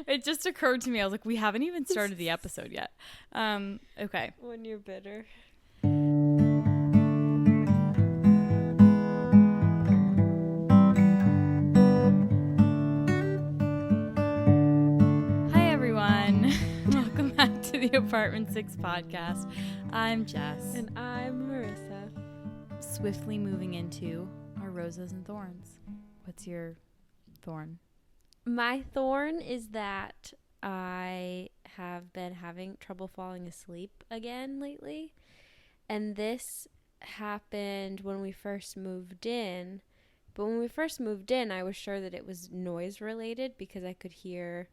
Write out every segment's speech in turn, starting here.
It just occurred to me. I was like, we haven't even started the episode yet. Okay. When you're bitter. Hi, everyone. Welcome back to the Apartment 6 podcast. I'm Jess. And I'm Marissa. Swiftly moving into our roses and thorns. What's your thorn? My thorn is that I have been having trouble falling asleep again lately. And this happened when we first moved in. But when we first moved in, I was sure that it was noise related because I could hear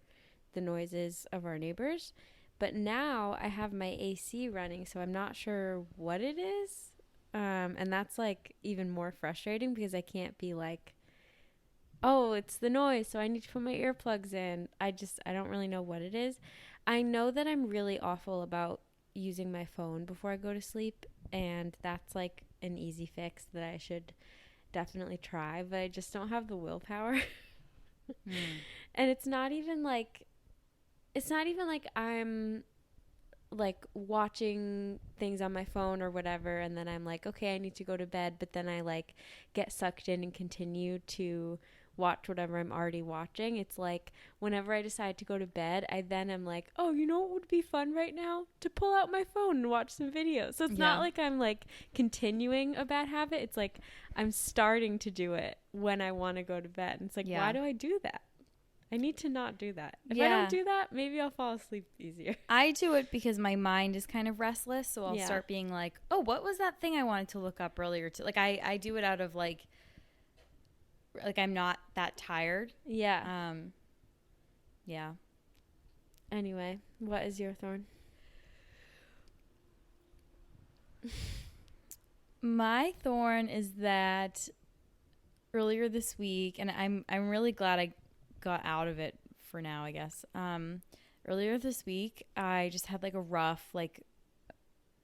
the noises of our neighbors. But now I have my AC running, so I'm not sure what it is. And that's like even more frustrating because I can't be like, oh, it's the noise, so I need to put my earplugs in. I don't really know what it is. I know that I'm really awful about using my phone before I go to sleep, and that's like an easy fix that I should definitely try, but I just don't have the willpower. And it's not even like I'm like watching things on my phone or whatever, and then I'm like, okay, I need to go to bed, but then I like get sucked in and continue to watch whatever I'm already watching. It's like whenever I decide to go to bed, I then am like, oh, you know what would be fun right now? To pull out my phone and watch some videos. So it's not like I'm like continuing a bad habit. It's like I'm starting to do it when I want to go to bed. And it's like, why do I do that? I need to not do that. If I don't do that, maybe I'll fall asleep easier. I do it because my mind is kind of restless, so I'll start being like, oh, what was that thing I wanted to look up earlier? Like I do it out of like I'm not that tired. Yeah. Yeah. Anyway, what is your thorn? My thorn is that earlier this week, and I'm really glad I got out of it for now, I guess. Earlier this week, I just had like a rough like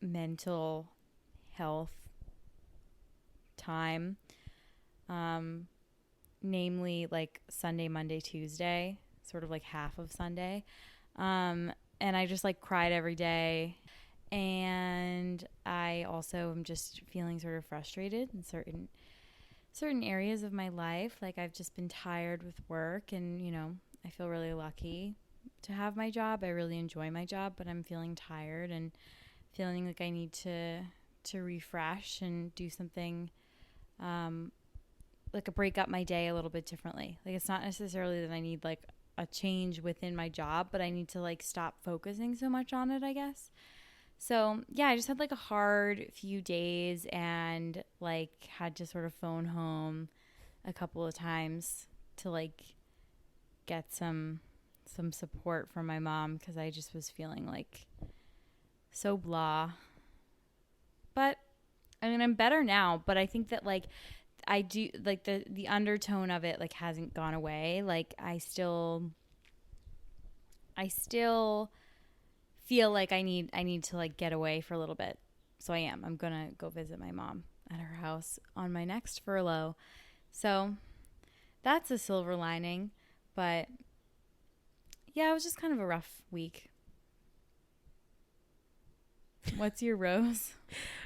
mental health time. Namely like Sunday, Monday, Tuesday, sort of like half of Sunday. And I just like cried every day. And I also am just feeling sort of frustrated in certain areas of my life. Like I've just been tired with work, and, you know, I feel really lucky to have my job. I really enjoy my job, but I'm feeling tired and feeling like I need to refresh and do something, like break up my day a little bit differently. Like it's not necessarily that I need like a change within my job, but I need to like stop focusing so much on it, I guess. So yeah, I just had like a hard few days and like had to sort of phone home a couple of times to like get some support from my mom, because I just was feeling like so blah. But I mean, I'm better now, but I think that like I do like the undertone of it like hasn't gone away. Like I still feel like I need to like get away for a little bit. So I'm gonna go visit my mom at her house on my next furlough. So that's a silver lining. But yeah, it was just kind of a rough week. What's your rose?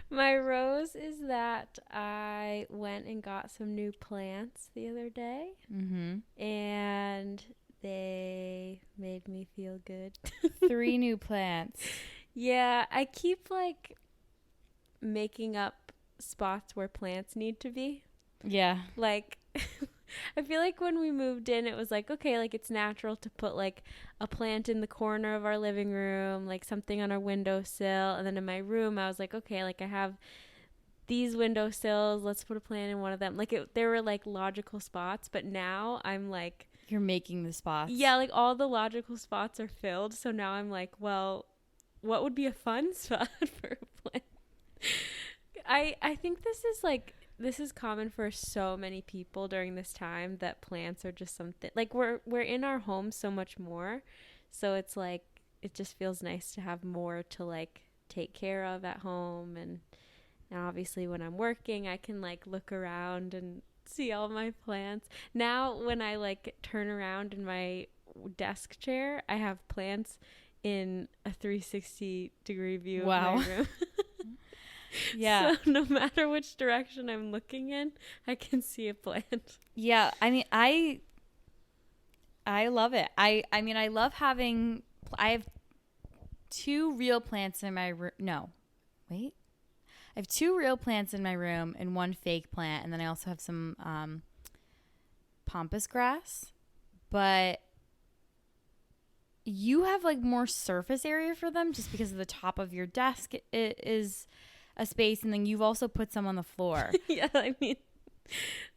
My rose is that I went and got some new plants the other day. Mm-hmm. And they made me feel good. 3 new plants. Yeah, I keep like making up spots where plants need to be. Yeah. Like I feel like when we moved in, it was like, okay, like it's natural to put like a plant in the corner of our living room, like something on our windowsill. And then in my room, I was like, okay, like I have these windowsills, let's put a plant in one of them. Like there were like logical spots, but now I'm like, you're making the spots. Yeah, like all the logical spots are filled. So now I'm like, well, what would be a fun spot for a plant? I think this is common for so many people during this time, that plants are just something like we're in our home so much more. So it's like it just feels nice to have more to like take care of at home. And obviously when I'm working, I can like look around and see all my plants. Now when I like turn around in my desk chair, I have plants in a 360-degree view of Wow. my room. Yeah. So no matter which direction I'm looking in, I can see a plant. Yeah. I mean, I love it. I mean, I love having, I have 2 real plants in my room. No, wait. I have 2 real plants in my room and 1 fake plant. And then I also have some pampas grass. But you have like more surface area for them just because of the top of your desk is a space. And then you've also put some on the floor. Yeah, I mean,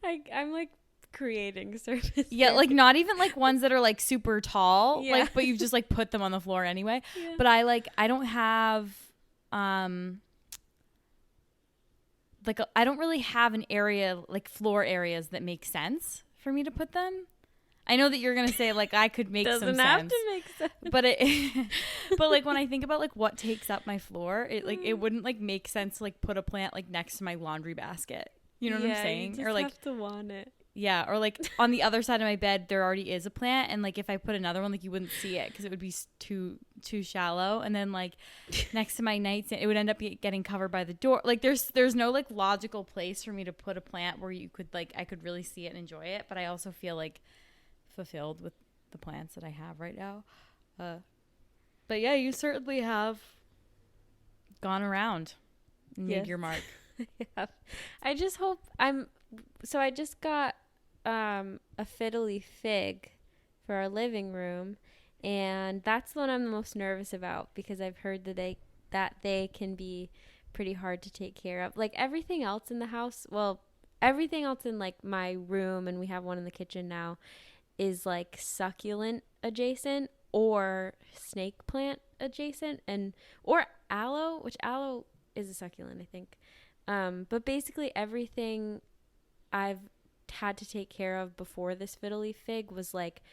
I'm like creating surface. Yeah, like not even like ones that are like super tall, Yeah. like, but you've just like put them on the floor anyway. Yeah. But I don't have like I don't really have an area like floor areas that make sense for me to put them. I know that you're gonna say like I could make some sense. Doesn't have to make sense. But like when I think about like what takes up my floor, it wouldn't like make sense to like put a plant like next to my laundry basket. You know what I'm saying? You just or like have to want it. yeah, or like on the other side of my bed there already is a plant, and like if I put another one, like you wouldn't see it because it would be too shallow. And then like next to my nightstand, it would end up getting covered by the door. Like there's no like logical place for me to put a plant where you could like I could really see it and enjoy it, but I also feel like fulfilled with the plants that I have right now. But yeah, you certainly have gone around and made your mark. Yeah. I just hope so I just got a fiddly fig for our living room, and that's the one I'm the most nervous about because I've heard that they can be pretty hard to take care of. Like everything else in the house, well, everything else in like my room, and we have one in the kitchen now, is like succulent adjacent or snake plant adjacent, or aloe, which aloe is a succulent, I think. But basically everything I've had to take care of before this fiddly fig was like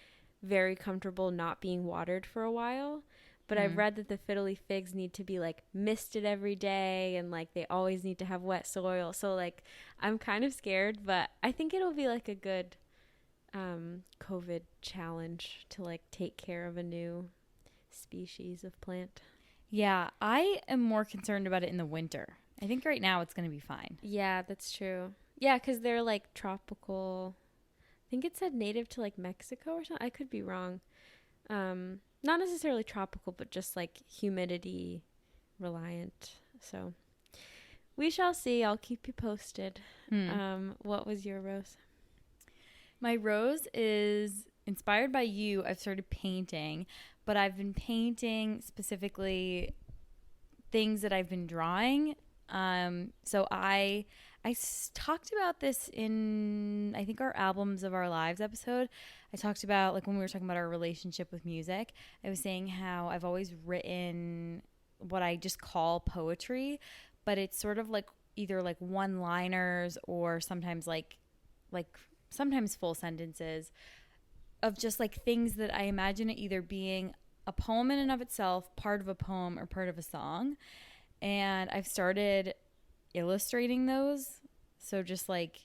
very comfortable not being watered for a while. But I've read that the fiddly figs need to be like misted every day, and like they always need to have wet soil. So like I'm kind of scared, but I think it'll be like a good COVID challenge to like take care of a new species of plant. Yeah, I am more concerned about it in the winter. I think right now it's going to be fine. Yeah, that's true. Yeah, because they're like tropical. I think it said native to like Mexico or something. I could be wrong. Not necessarily tropical, but just like humidity reliant. So we shall see. I'll keep you posted. What was your rose? My rose is inspired by you. I've started painting, but I've been painting specifically things that I've been drawing. So I talked about this in, I think, our Albums of Our Lives episode. I talked about, like, when we were talking about our relationship with music, I was saying how I've always written what I just call poetry, but it's sort of like either like one-liners or sometimes like sometimes full sentences of just like things that I imagine it either being a poem in and of itself, part of a poem, or part of a song. And I've started illustrating those. So just like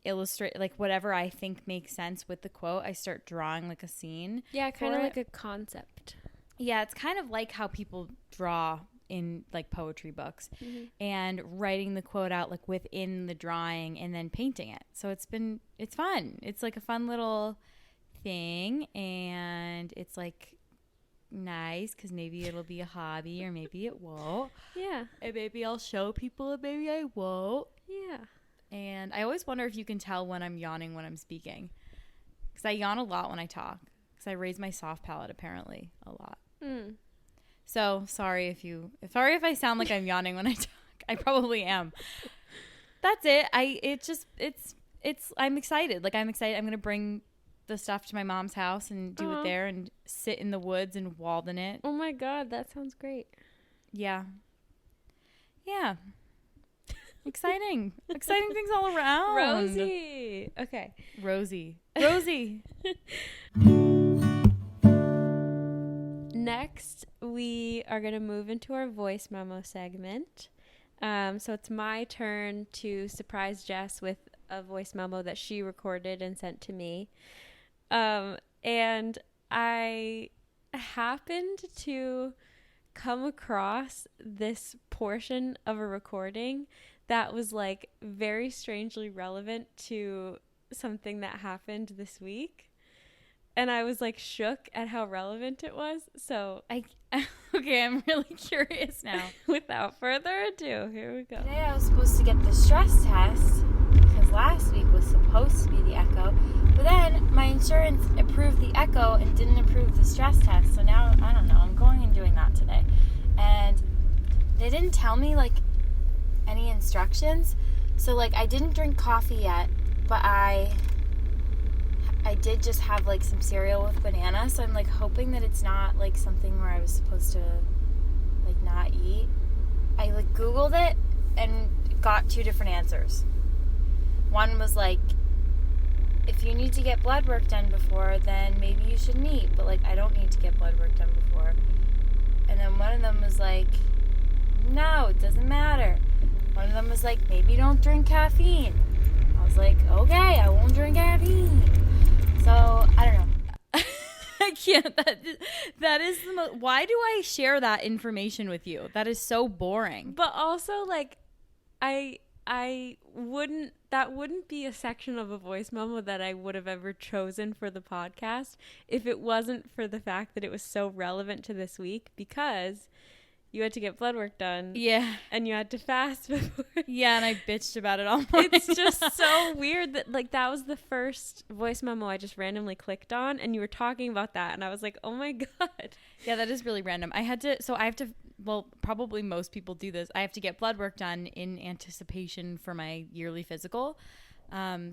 illustrate like whatever I think makes sense with the quote, I start drawing like a scene. Yeah, kind of like a concept. Yeah, it's kind of like how people draw in like poetry books, and writing the quote out like within the drawing and then painting it. So it's fun. It's like a fun little thing, and it's like nice because maybe it'll be a hobby or maybe it won't. Yeah. And maybe I'll show people and maybe I won't. Yeah. And I always wonder if you can tell when I'm yawning when I'm speaking, because I yawn a lot when I talk because I raise my soft palate apparently a lot. So sorry if I sound like I'm yawning when I talk. I probably am. That's it. I'm excited. Like I'm excited. I'm going to bring the stuff to my mom's house and do it there and sit in the woods and walden it. Oh my God, that sounds great. Yeah. Yeah. Exciting. Exciting things all around. Rosie. Okay. Rosie. Next, we are going to move into our voice memo segment. So it's my turn to surprise Jess with a voice memo that she recorded and sent to me. And I happened to come across this portion of a recording that was like very strangely relevant to something that happened this week. And I was like shook at how relevant it was. So Okay, I'm really curious now. Without further ado, here we go. Today I was supposed to get the stress test because last week was supposed to be the echo, but then my insurance approved the echo and didn't approve the stress test. So now, I don't know, I'm going and doing that today. And they didn't tell me like any instructions. So like I didn't drink coffee yet, but I did just have like some cereal with banana, so I'm like hoping that it's not like something where I was supposed to like not eat. I like Googled it and got two different answers. One was like, if you need to get blood work done before, then maybe you shouldn't eat, but like I don't need to get blood work done before. And then one of them was like, no, it doesn't matter. One of them was like, maybe don't drink caffeine. I was like, okay, I won't drink caffeine. So, I don't know. I can't. That is the most. Why do I share that information with you? That is so boring. But also, like, I wouldn't, that wouldn't be a section of a voice memo that I would have ever chosen for the podcast if it wasn't for the fact that it was so relevant to this week, because you had to get blood work done. Yeah. And you had to fast before. Yeah, and I bitched about it all morning. It's just so weird that, like, that was the first voice memo I just randomly clicked on, and you were talking about that, and I was like, oh my God. Yeah, that is really random. I have to, well, probably most people do this. I have to get blood work done in anticipation for my yearly physical.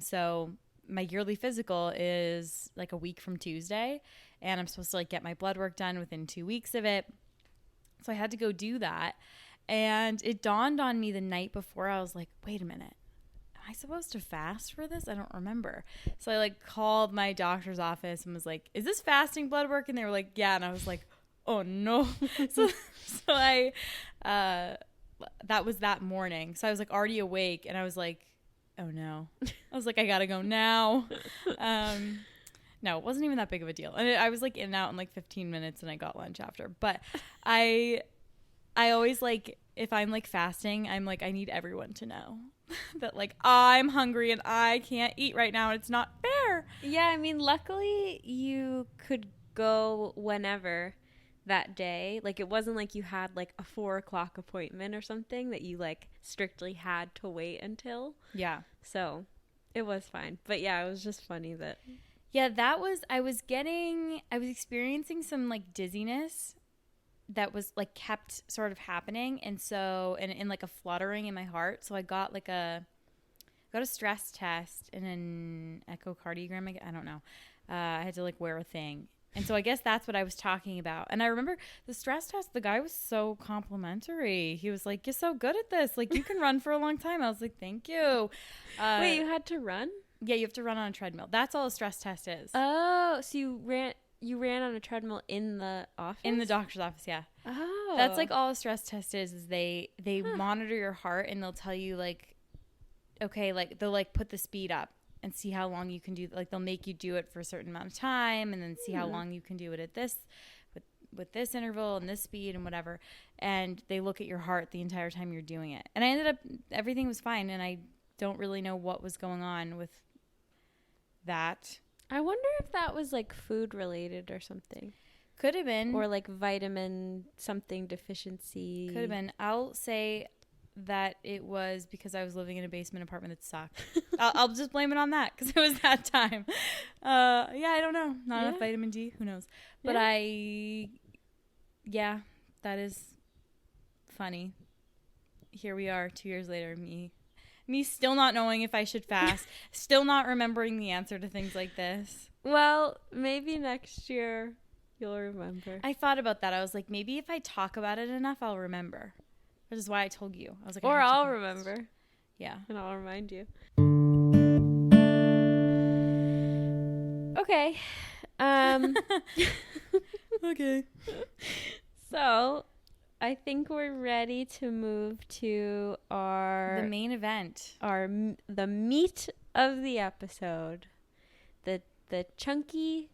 So my yearly physical is like a week from Tuesday, and I'm supposed to like get my blood work done within 2 weeks of it. So I had to go do that, and it dawned on me the night before. I was like, wait a minute, am I supposed to fast for this? I don't remember. So I like called my doctor's office and was like, is this fasting blood work? And they were like, yeah. And I was like, oh no. so I, that was that morning. So I was like already awake, and I was like, oh no. I was like, I gotta go now. No, it wasn't even that big of a deal. And I was like in and out in like 15 minutes, and I got lunch after. But I always like, if I'm like fasting, I'm like, I need everyone to know that like I'm hungry and I can't eat right now. And it's not fair. Yeah, I mean, luckily you could go whenever that day. Like, it wasn't like you had like a 4:00 appointment or something that you like strictly had to wait until. Yeah. So it was fine. But yeah, it was just funny that... Yeah, I was experiencing some like dizziness that was like kept sort of happening. And so, and like a fluttering in my heart. So I got like got a stress test and an echocardiogram. I don't know. I had to like wear a thing. And so I guess that's what I was talking about. And I remember the stress test, the guy was so complimentary. He was like, you're so good at this. Like, you can run for a long time. I was like, thank you. Wait, you had to run? Yeah, you have to run on a treadmill. That's all a stress test is. Oh, so you ran on a treadmill in the office? In the doctor's office, yeah. Oh. That's like all a stress test is they monitor your heart, and they'll tell you like, okay, like they'll like put the speed up and see how long you can do. Like, they'll make you do it for a certain amount of time, and then see how long you can do it at this with this interval and this speed and whatever. And they look at your heart the entire time you're doing it. And I ended up, everything was fine, and I don't really know what was going on with that. I wonder if that was like food related or something. Could have been. Or like vitamin something deficiency. Could have been. I'll say that it was because I was living in a basement apartment that sucked. I'll just blame it on that because it was that time. Yeah, I don't know. Not enough vitamin D. Who knows? But yeah, that is funny. Here we are 2 years later, me still not knowing if I should fast, still not remembering the answer to things like this. Well, maybe next year you'll remember. I thought about that. I was like, maybe if I talk about it enough, I'll remember. Which is why I told you. I was like, or I'll remember. Yeah. And I'll remind you. Okay. Okay. So, I think we're ready to move to the main event, the meat of the episode, the chunky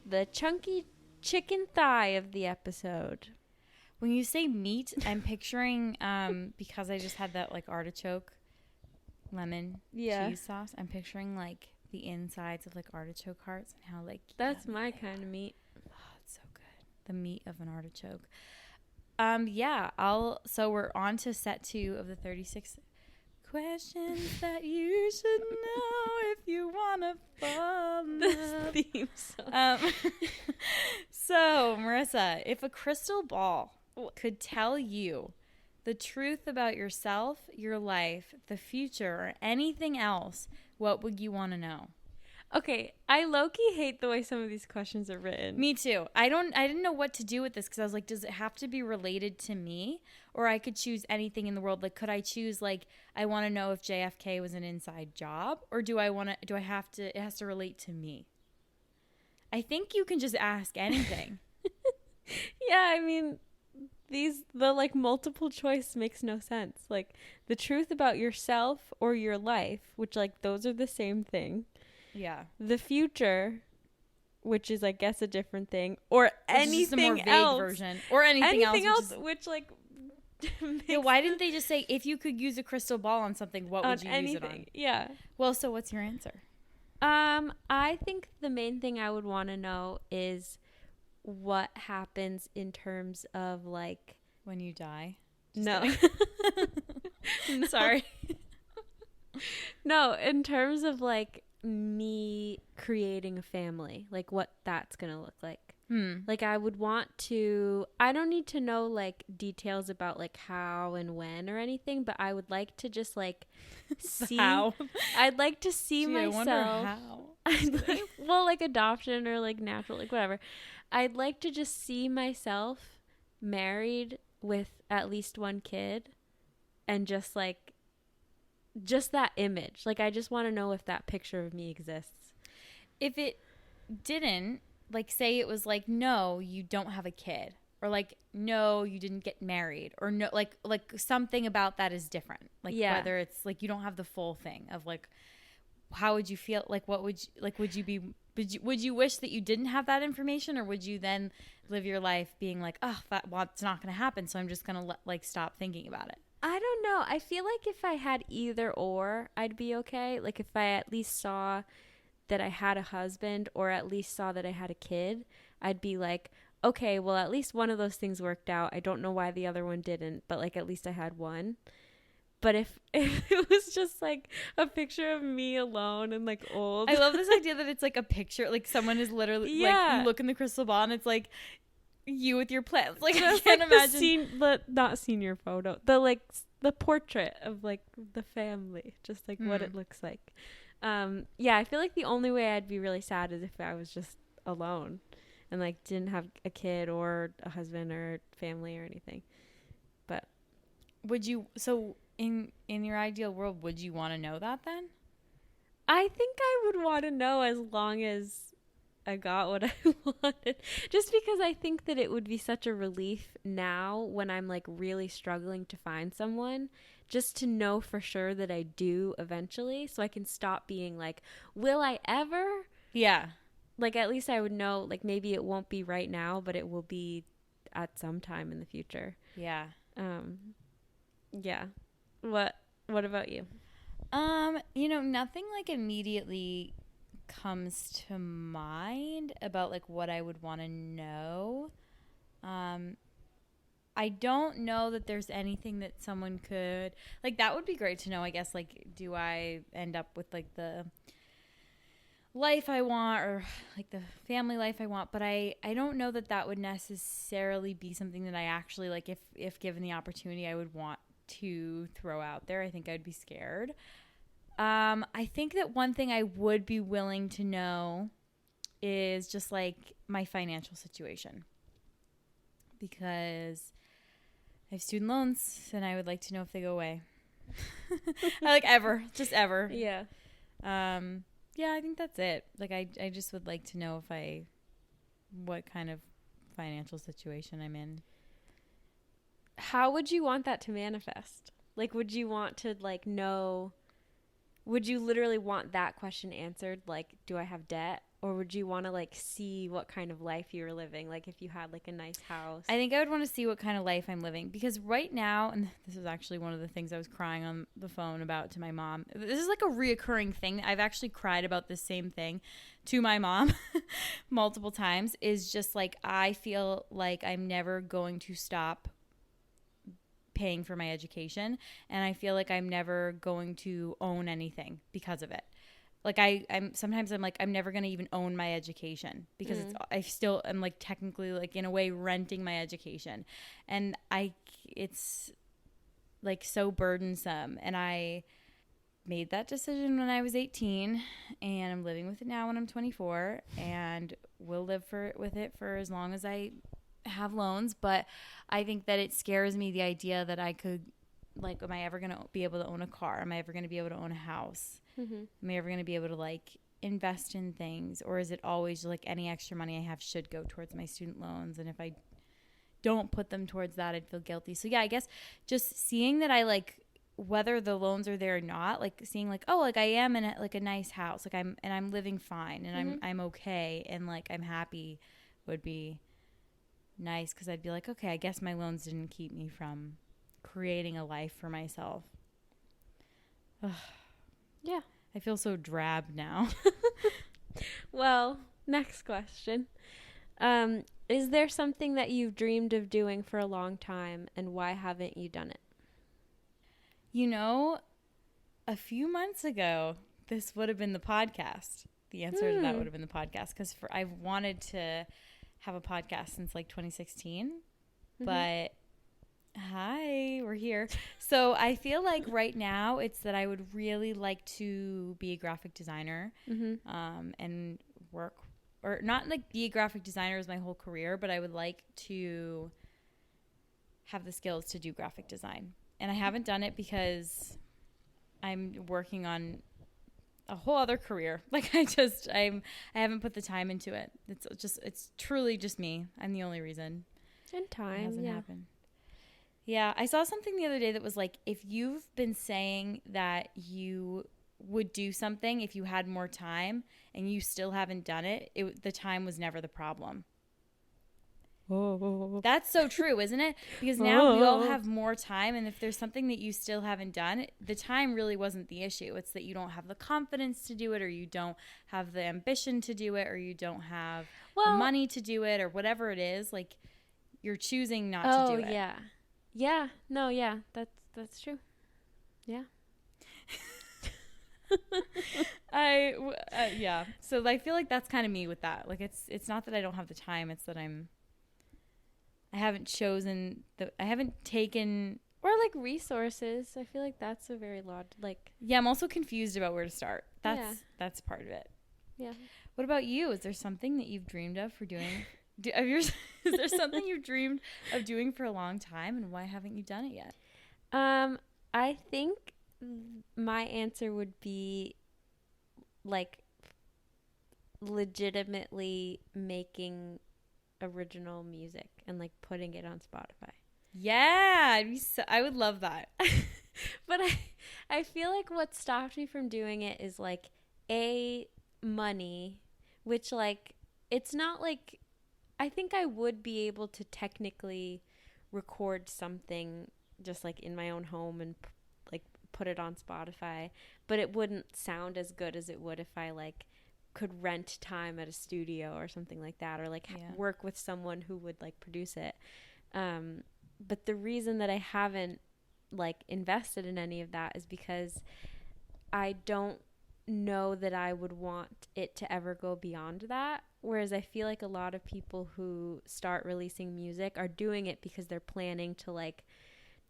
the chunky chicken thigh of the episode. When you say meat, I'm picturing, because I just had that like artichoke lemon cheese sauce, I'm picturing like the insides of like artichoke hearts and how like that's my kind of meat. Oh, it's so good. The meat of an artichoke. So we're on to set 2 of the 36 questions that you should know if you want to fall in love. The theme song. So, Marissa, if a crystal ball could tell you the truth about yourself, your life, the future, or anything else, what would you want to know? Okay, I low-key hate the way some of these questions are written. Me too. I didn't know what to do with this because I was like, does it have to be related to me, or I could choose anything in the world? Like, could I choose like I want to know if JFK was an inside job, or it has to relate to me? I think you can just ask anything. Yeah, I mean, the like multiple choice makes no sense. Like the truth about yourself or your life, which like those are the same thing. Yeah. The future, which is I guess a different thing, or anything a more vague else version, or anything else, which like. Yeah, why didn't they just say if you could use a crystal ball on something, what would you use it on? Yeah. Well, so what's your answer? I think the main thing I would want to know is what happens in terms of like when you die. No. No. Sorry. No, in terms of like me creating a family, like what that's gonna look like. Like I don't need to know like details about like how and when or anything, but I would like to just like see how. I'd like to see myself. I wonder how. Well, like adoption or like natural, like whatever. I'd like to just see myself married with at least one kid and just that image. Like I just want to know if that picture of me exists. If it didn't, like say it was like, no, you don't have a kid, or like, no, you didn't get married, or no, like something about that is different. Like whether it's like you don't have the full thing of like, how would you feel? Like what would you, like, would you wish that you didn't have that information, or would you then live your life being like, oh, it's not going to happen, so I'm just going to like stop thinking about it? I don't know. I feel like if I had either or, I'd be okay. Like if I at least saw that I had a husband, or at least saw that I had a kid, I'd be like, okay, well, at least one of those things worked out. I don't know why the other one didn't, but like at least I had one. But if it was just like a picture of me alone and like old. I love this idea that it's like a picture, like someone is literally like, you look in the crystal ball and it's like you with your plants. Like I can't imagine. Not senior photo. The portrait of like the family, just like what it looks like. I feel like the only way I'd be really sad is if I was just alone and like didn't have a kid or a husband or family or anything. But would you, so in your ideal world, would you want to know that then? I think I would want to know as long as I got what I wanted, just because I think that it would be such a relief now when I'm like really struggling to find someone, just to know for sure that I do eventually, so I can stop being like, will I ever? Yeah. Like at least I would know, like maybe it won't be right now, but it will be at some time in the future. Yeah. Yeah. What about you? Nothing like immediately comes to mind about like what I would want to know. I don't know that there's anything that someone could like, that would be great to know, I guess. Like, do I end up with like the life I want, or like the family life I want? But I don't know that would necessarily be something that I actually like, if given the opportunity, I would want to throw out there. I think I'd be scared. I think that one thing I would be willing to know is just like my financial situation, because I have student loans and I would like to know if they go away. Just ever. Yeah. I think that's it. Like I just would like to know what kind of financial situation I'm in. How would you want that to manifest? Like, would you want to like know? Would you literally want that question answered? Like, do I have debt? or would you want to like see what kind of life you were living? Like if you had like a nice house. I think I would want to see what kind of life I'm living, because right now, and this is actually one of the things I was crying on the phone about to my mom. This is like a reoccurring thing. I've actually cried about this same thing to my mom multiple times, is just like, I feel like I'm never going to stop paying for my education, and I feel like I'm never going to own anything because of it. Like I'm sometimes I'm like, I'm never going to even own my education, because I still am like technically like in a way renting my education, and it's like so burdensome. And I made that decision when I was 18, and I'm living with it now when I'm 24, and will live with it for as long as I have loans. But I think that it scares me, the idea that I could, like, am I ever going to be able to own a car? Am I ever going to be able to own a house? Am I ever going to be able to like invest in things? Or is it always like any extra money I have should go towards my student loans? And if I don't put them towards that, I'd feel guilty. So yeah, I guess just seeing that I like, whether the loans are there or not, like seeing like, oh, like I am in like a nice house, like I'm living fine, and I'm okay, and like I'm happy, would be nice, because I'd be like, okay, I guess my loans didn't keep me from creating a life for myself. Ugh. Yeah. I feel so drab now. Well, next question. Is there something that you've dreamed of doing for a long time, and why haven't you done it? You know, a few months ago, this would have been the podcast. The answer to that would have been the podcast, because I've wanted to have a podcast since like 2016, but hi, we're here. So I feel like right now it's that I would really like to be a graphic designer, and work, or not like be a graphic designer as my whole career, but I would like to have the skills to do graphic design. And I haven't done it because I'm working on a whole other career. Like I haven't put the time into it. It's truly just me. I'm the only reason. And time, it hasn't happened. Yeah, I saw something the other day that was like, if you've been saying that you would do something if you had more time and you still haven't done it, the time was never the problem. Oh. That's so true, isn't it? Because now we all have more time, and if there's something that you still haven't done, the time really wasn't the issue. It's that you don't have the confidence to do it, or you don't have the ambition to do it, or you don't have the money to do it, or whatever it is. Like, you're choosing not to do it. Oh, yeah. Yeah. No, yeah. That's true. Yeah. Yeah. So I feel like that's kind of me with that. Like, it's not that I don't have the time. It's that I haven't taken, or like resources. I feel like that's a very like. Yeah, I'm also confused about where to start. That's part of it. Yeah. What about you? Is there something that you've dreamed of for doing? Is there something you've dreamed of doing for a long time, and why haven't you done it yet? I think my answer would be like legitimately making original music and like putting it on Spotify. Yeah, I would love that. But I feel like what stopped me from doing it is like money, which like it's not like, I think I would be able to technically record something just like in my own home and like put it on Spotify, but it wouldn't sound as good as it would if I like could rent time at a studio or something like that, or like work with someone who would like produce it. But the reason that I haven't like invested in any of that is because I don't know that I would want it to ever go beyond that. Whereas I feel like a lot of people who start releasing music are doing it because they're planning to like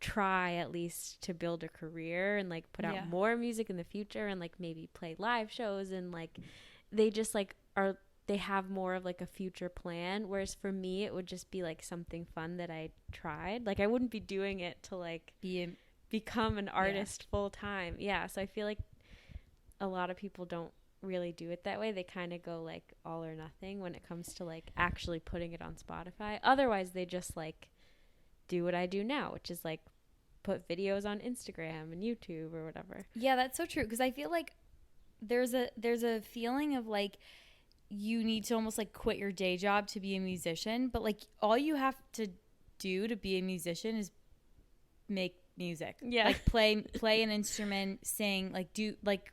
try at least to build a career and like put out more music in the future and like maybe play live shows, and like they just like they have more of like a future plan. Whereas for me, it would just be like something fun that I tried. Like I wouldn't be doing it to like become an artist full time. Yeah. So I feel like a lot of people don't really do it that way. They kind of go like all or nothing when it comes to like actually putting it on Spotify. Otherwise, they just like do what I do now, which is like put videos on Instagram and YouTube or whatever. Yeah, that's so true. Because I feel like there's a feeling of like, you need to almost like quit your day job to be a musician, but like all you have to do to be a musician is make music. Yeah. Like play an instrument, sing, like do like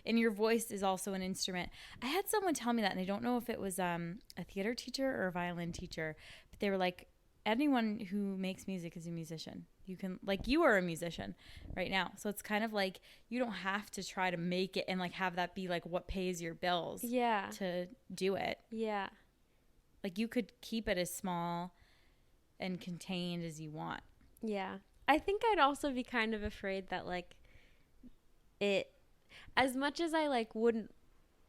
and your voice is also an instrument. I had someone tell me that, and I don't know if it was a theater teacher or a violin teacher, but they were like, anyone who makes music is a musician. You can, like, you are a musician right now. So it's kind of like you don't have to try to make it and like have that be like what pays your bills to do it. Yeah. Like you could keep it as small and contained as you want. Yeah. I think I'd also be kind of afraid that like it, as much as I like wouldn't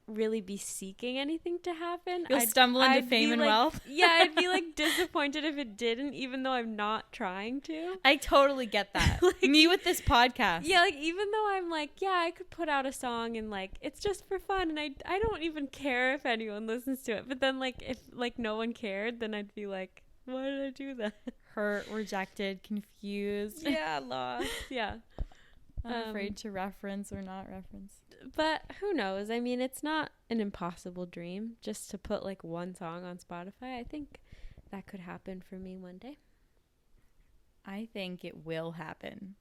really be seeking anything to happen, You'll stumble into fame and wealth. Yeah, I'd be like disappointed if it didn't, even though I'm not trying to. I totally get that. Like, me with this podcast. Yeah, like even though I'm like, yeah, I could put out a song and like it's just for fun, and I don't even care if anyone listens to it. But then like if like no one cared, then I'd be like, why did I do that? Hurt, rejected, confused. Yeah, lost. Yeah. I'm afraid to reference or not reference. But who knows? I mean, it's not an impossible dream just to put like one song on Spotify. I think that could happen for me one day. I think it will happen.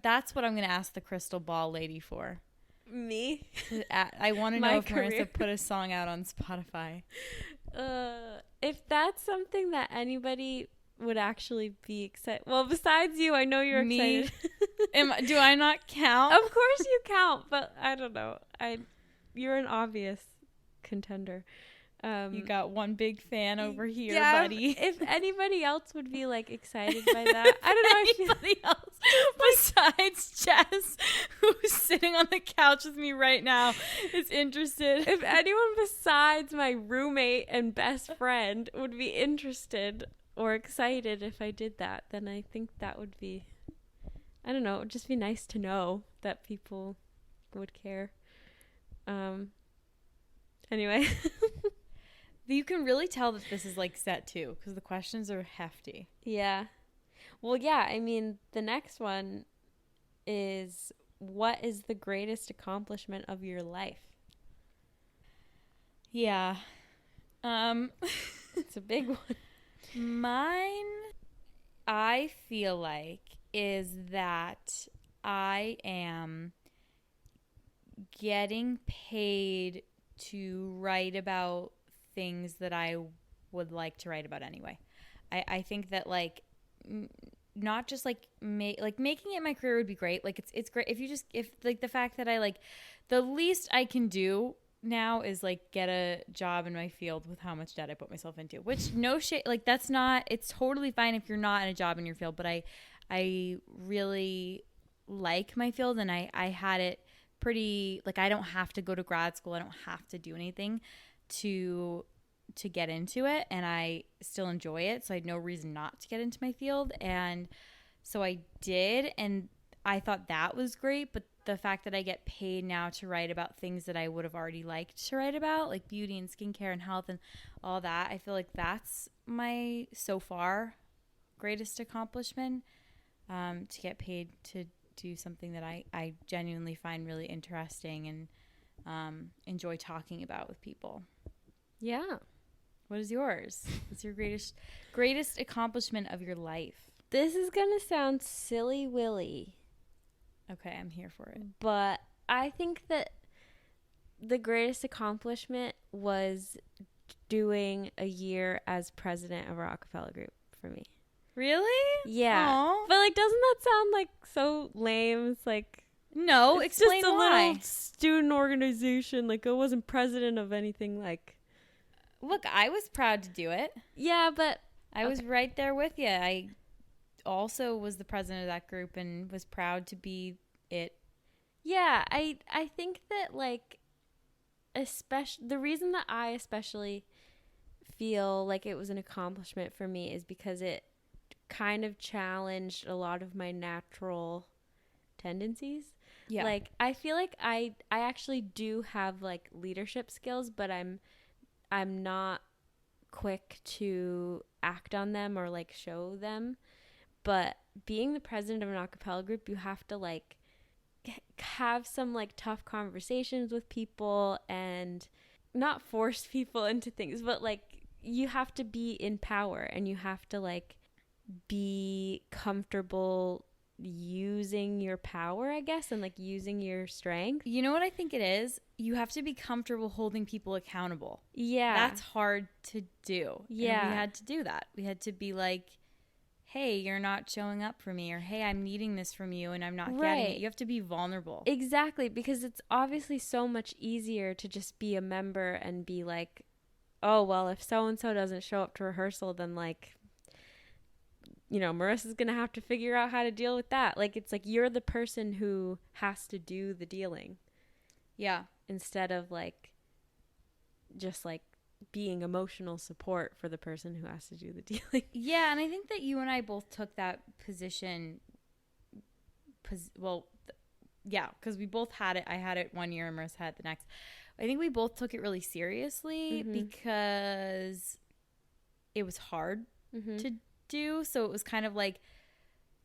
That's what I'm gonna ask the crystal ball lady for. Me? I want to know if career. Marissa put a song out on Spotify. If that's something that anybody would actually be excited. Well, besides you, I know you're excited. Do I not count? Of course you count, but I don't know. You're an obvious contender. You got one big fan over here, yeah, buddy. If anybody else would be like excited by that, I don't know. Anybody else besides Jess, who's sitting on the couch with me right now, is interested. If anyone besides my roommate and best friend would be interested or excited if I did that, then I think that would be, I don't know, it would just be nice to know that people would care. Anyway. You can really tell that this is like set too, because the questions are hefty. Yeah. Well, yeah, I mean, the next one is, what is the greatest accomplishment of your life? Yeah. It's a big one. Mine, I feel like, is that I am getting paid to write about things that I would like to write about anyway. I think that like not just like making it my career would be great. Like it's great if like the fact that I like the least I can do now is like get a job in my field with how much debt I put myself into, which no shit, like that's not, it's totally fine if you're not in a job in your field, but I really like my field, and I had it pretty, like I don't have to go to grad school. I don't have to do anything to get into it, and I still enjoy it, so I had no reason not to get into my field, and so I did, and I thought that was great. But the fact that I get paid now to write about things that I would have already liked to write about, like beauty and skincare and health and all that, I feel like that's my so far greatest accomplishment, to get paid to do something that I genuinely find really interesting and enjoy talking about with people. Yeah. What is yours? What's your greatest accomplishment of your life? This is going to sound silly willy. Okay, I'm here for it. But I think that the greatest accomplishment was doing a year as president of Rockefeller Group for me. Really? Yeah. Aww. But like, doesn't that sound like so lame? It's like, no, it's explain just a why. little student organization. Like, I wasn't president of anything. Like, look, I was proud to do it. Yeah, but I was right there with you. I also was the president of that group and was proud to be it. Yeah, I think that like, especially the reason that I especially feel like it was an accomplishment for me is because it kind of challenged a lot of my natural tendencies. Yeah. Like, I feel like I actually do have like leadership skills, but I'm not quick to act on them or like show them. But being the president of an a cappella group, you have to like have some like tough conversations with people and not force people into things, but like you have to be in power and you have to like be comfortable using your power, I guess, and like using your strength. You know what I think it is? You have to be comfortable holding people accountable. Yeah. That's hard to do. Yeah. And we had to do that. We had to be like, hey, you're not showing up for me, or hey, I'm needing this from you and I'm not getting it. You have to be vulnerable. Exactly, because it's obviously so much easier to just be a member and be like, oh, well, if so-and-so doesn't show up to rehearsal, then like, you know, Marissa's going to have to figure out how to deal with that. Like, it's like you're the person who has to do the dealing. Yeah. Instead of like, just like being emotional support for the person who has to do the dealing. Yeah, and I think that you and I both took that position. Yeah, because we both had it. I had it one year and Marissa had it the next. I think we both took it really seriously because it was hard to do. So it was kind of like,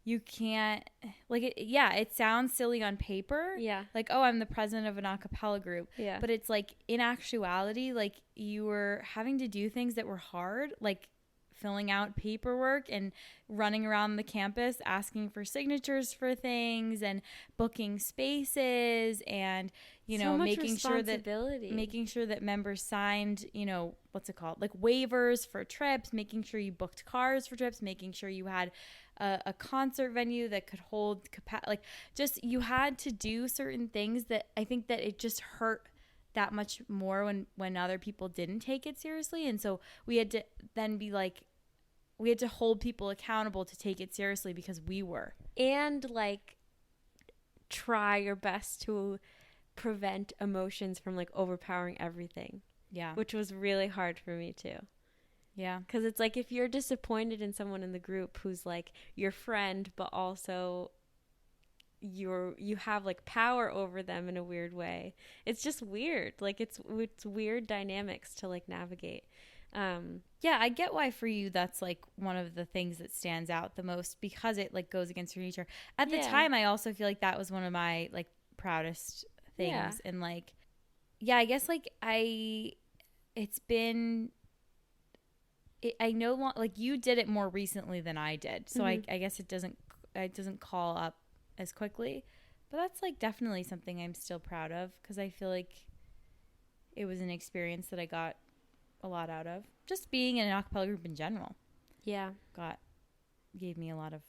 you can't, like, it sounds silly on paper. Yeah. Like, oh, I'm the president of an a cappella group. Yeah. But it's like, in actuality, like, you were having to do things that were hard, like filling out paperwork and running around the campus asking for signatures for things and booking spaces and, you know, making sure that members signed, you know, what's it called? Like waivers for trips, making sure you booked cars for trips, making sure you had a concert venue that could hold like, just, you had to do certain things that I think that it just hurt that much more when other people didn't take it seriously. And so we had to then be like, we had to hold people accountable to take it seriously because we were. And like try your best to prevent emotions from like overpowering everything. Yeah. Which was really hard for me too. Yeah. Because it's like if you're disappointed in someone in the group who's like your friend, but also you have like power over them in a weird way, it's just weird. Like it's weird dynamics to like navigate. Yeah, I get why for you that's like one of the things that stands out the most because it like goes against your nature. At the time, I also feel like that was one of my like proudest things. Yeah. And like, yeah, I guess like I know like you did it more recently than I did. So I guess it doesn't call up as quickly, but that's like definitely something I'm still proud of because I feel like it was an experience that I got a lot out of. Just being in an a cappella group in general. Yeah. Gave me a lot of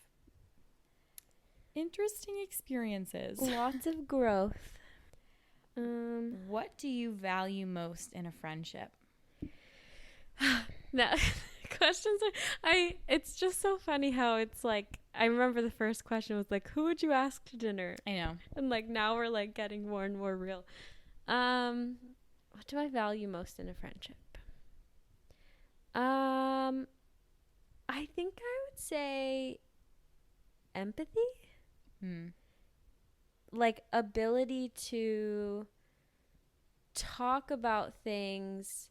interesting experiences. Lots of growth. What do you value most in a friendship? That questions it's just so funny how it's like, I remember the first question was like, who would you ask to dinner? I know. And like now we're like getting more and more real. What do I value most in a friendship? I think I would say empathy. Like ability to talk about things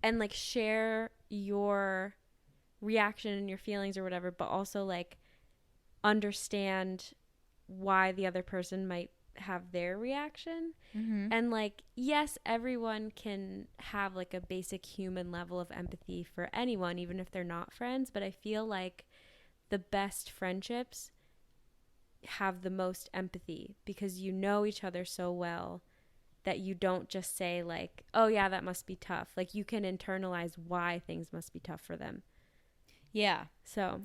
and like share your reaction and your feelings or whatever, but also like understand why the other person might have their reaction. And like, yes, everyone can have like a basic human level of empathy for anyone, even if they're not friends, but I feel like the best friendships have the most empathy because you know each other so well that you don't just say like, oh yeah, that must be tough. Like you can internalize why things must be tough for them. Yeah. So,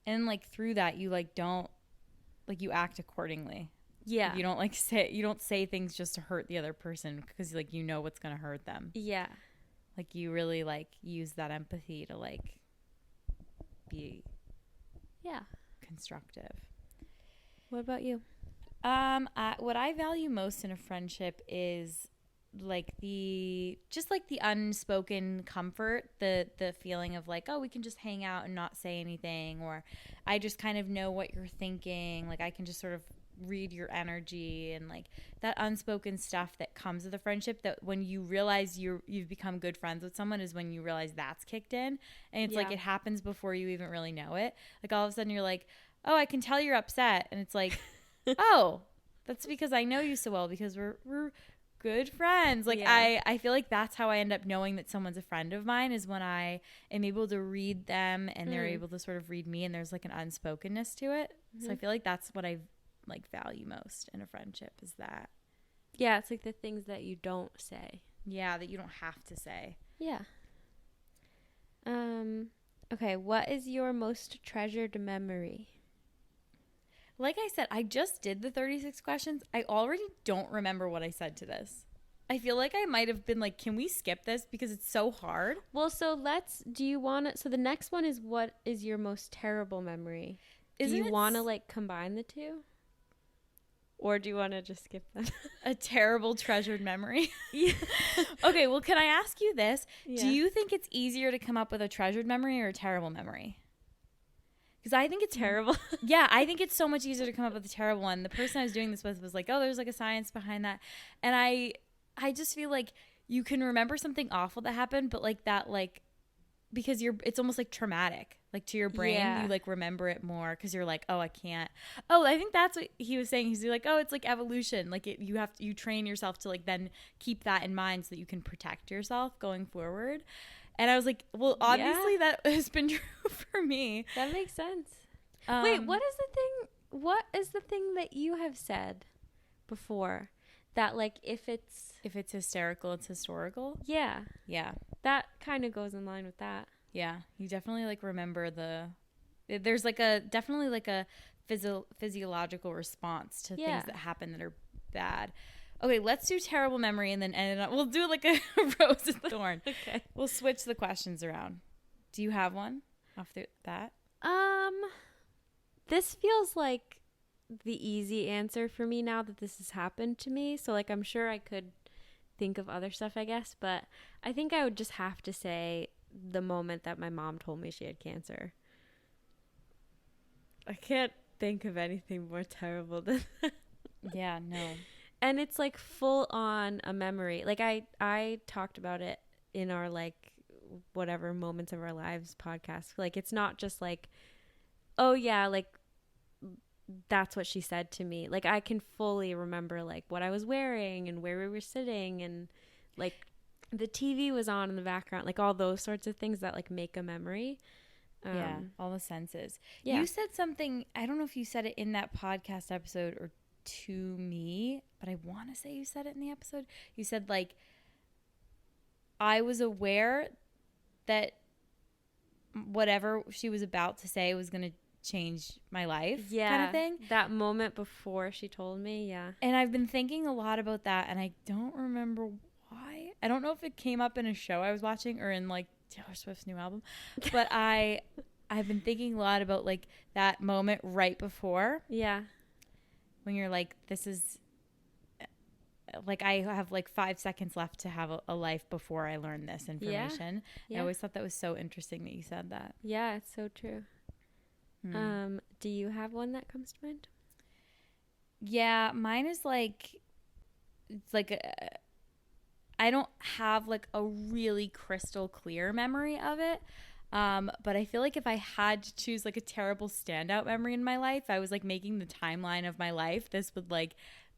and like through that you like don't like, you act accordingly. Yeah. You don't say things just to hurt the other person because like you know what's going to hurt them. Yeah. Like you really like use that empathy to like be constructive. What about you? What I value most in a friendship is like the unspoken comfort, the feeling of like, oh, we can just hang out and not say anything, or I just kind of know what you're thinking. Like I can just sort of read your energy, and like that unspoken stuff that comes with a friendship, that when you realize you've become good friends with someone is when you realize that's kicked in, and it's like it happens before you even really know it. Like all of a sudden you're like, oh, I can tell you're upset, and it's like oh, that's because I know you so well because we're good friends. Like Yeah. I feel like that's how I end up knowing that someone's a friend of mine, is when I am able to read them and they're able to sort of read me, and there's like an unspokenness to it. So I feel like that's what I like value most in a friendship, is that. Yeah, it's like the things that you don't say. Yeah, that you don't have to say. Yeah. Okay, what is your most treasured memory? Like I said, I just did the 36 questions. I already don't remember what I said to this. I feel like I might have been like, can we skip this because it's so hard? Well, so do you want to, so the next one is, what is your most terrible memory? Do you want to like combine the two? Or do you want to just skip them? A terrible treasured memory. Yeah. Okay, well, can I ask you this? Yeah. Do you think it's easier to come up with a treasured memory or a terrible memory? Because I think it's Terrible. Yeah, I think it's so much easier to come up with a terrible one. The person I was doing this with was like, oh, there's like a science behind that. And I just feel like you can remember something awful that happened, but like that, like, because it's almost like traumatic, like to your brain. Yeah. You like remember it more because you're like, oh, I can't. Oh, I think that's what he was saying. He's like, oh, it's like evolution. Like you train yourself to like then keep that in mind so that you can protect yourself going forward. And I was like, well, obviously that has been true for me. That makes sense. Wait, what is the thing that you have said before that, like, if it's hysterical, it's historical? Yeah. Yeah. That kind of goes in line with that. Yeah. You definitely like remember there's like definitely like a physiological response to things that happen that are bad. Okay, let's do terrible memory and then end it up. We'll do like a rose and thorn. Okay. We'll switch the questions around. Do you have one off the bat? This feels like the easy answer for me now that this has happened to me. So like I'm sure I could think of other stuff, I guess, but I think I would just have to say the moment that my mom told me she had cancer. I can't think of anything more terrible than that. Yeah, no. And it's like full on a memory. Like I talked about it in our like whatever moments of our lives podcast. Like it's not just like, oh yeah, like that's what she said to me. Like I can fully remember like what I was wearing and where we were sitting and like the TV was on in the background, like all those sorts of things that like make a memory. Yeah, all the senses. Yeah. You said something, I don't know if you said it in that podcast episode or to me, but I want to say you said it in the episode. You said like, I was aware that whatever she was about to say was going to change my life, kind of thing. That moment before she told me, yeah. And I've been thinking a lot about that, and I don't remember why. I don't know if it came up in a show I was watching or in like Taylor Swift's new album, but I've been thinking a lot about like that moment right before. Yeah. When you're like, this is like, I have like 5 seconds left to have a life before I learn this information. Yeah. I always thought that was so interesting that you said that. Yeah, it's so true. Do you have one that comes to mind? Yeah, mine is like, it's like, I don't have like a really crystal clear memory of it. But I feel like if I had to choose like a terrible standout memory in my life, I was like making the timeline of my life, this would like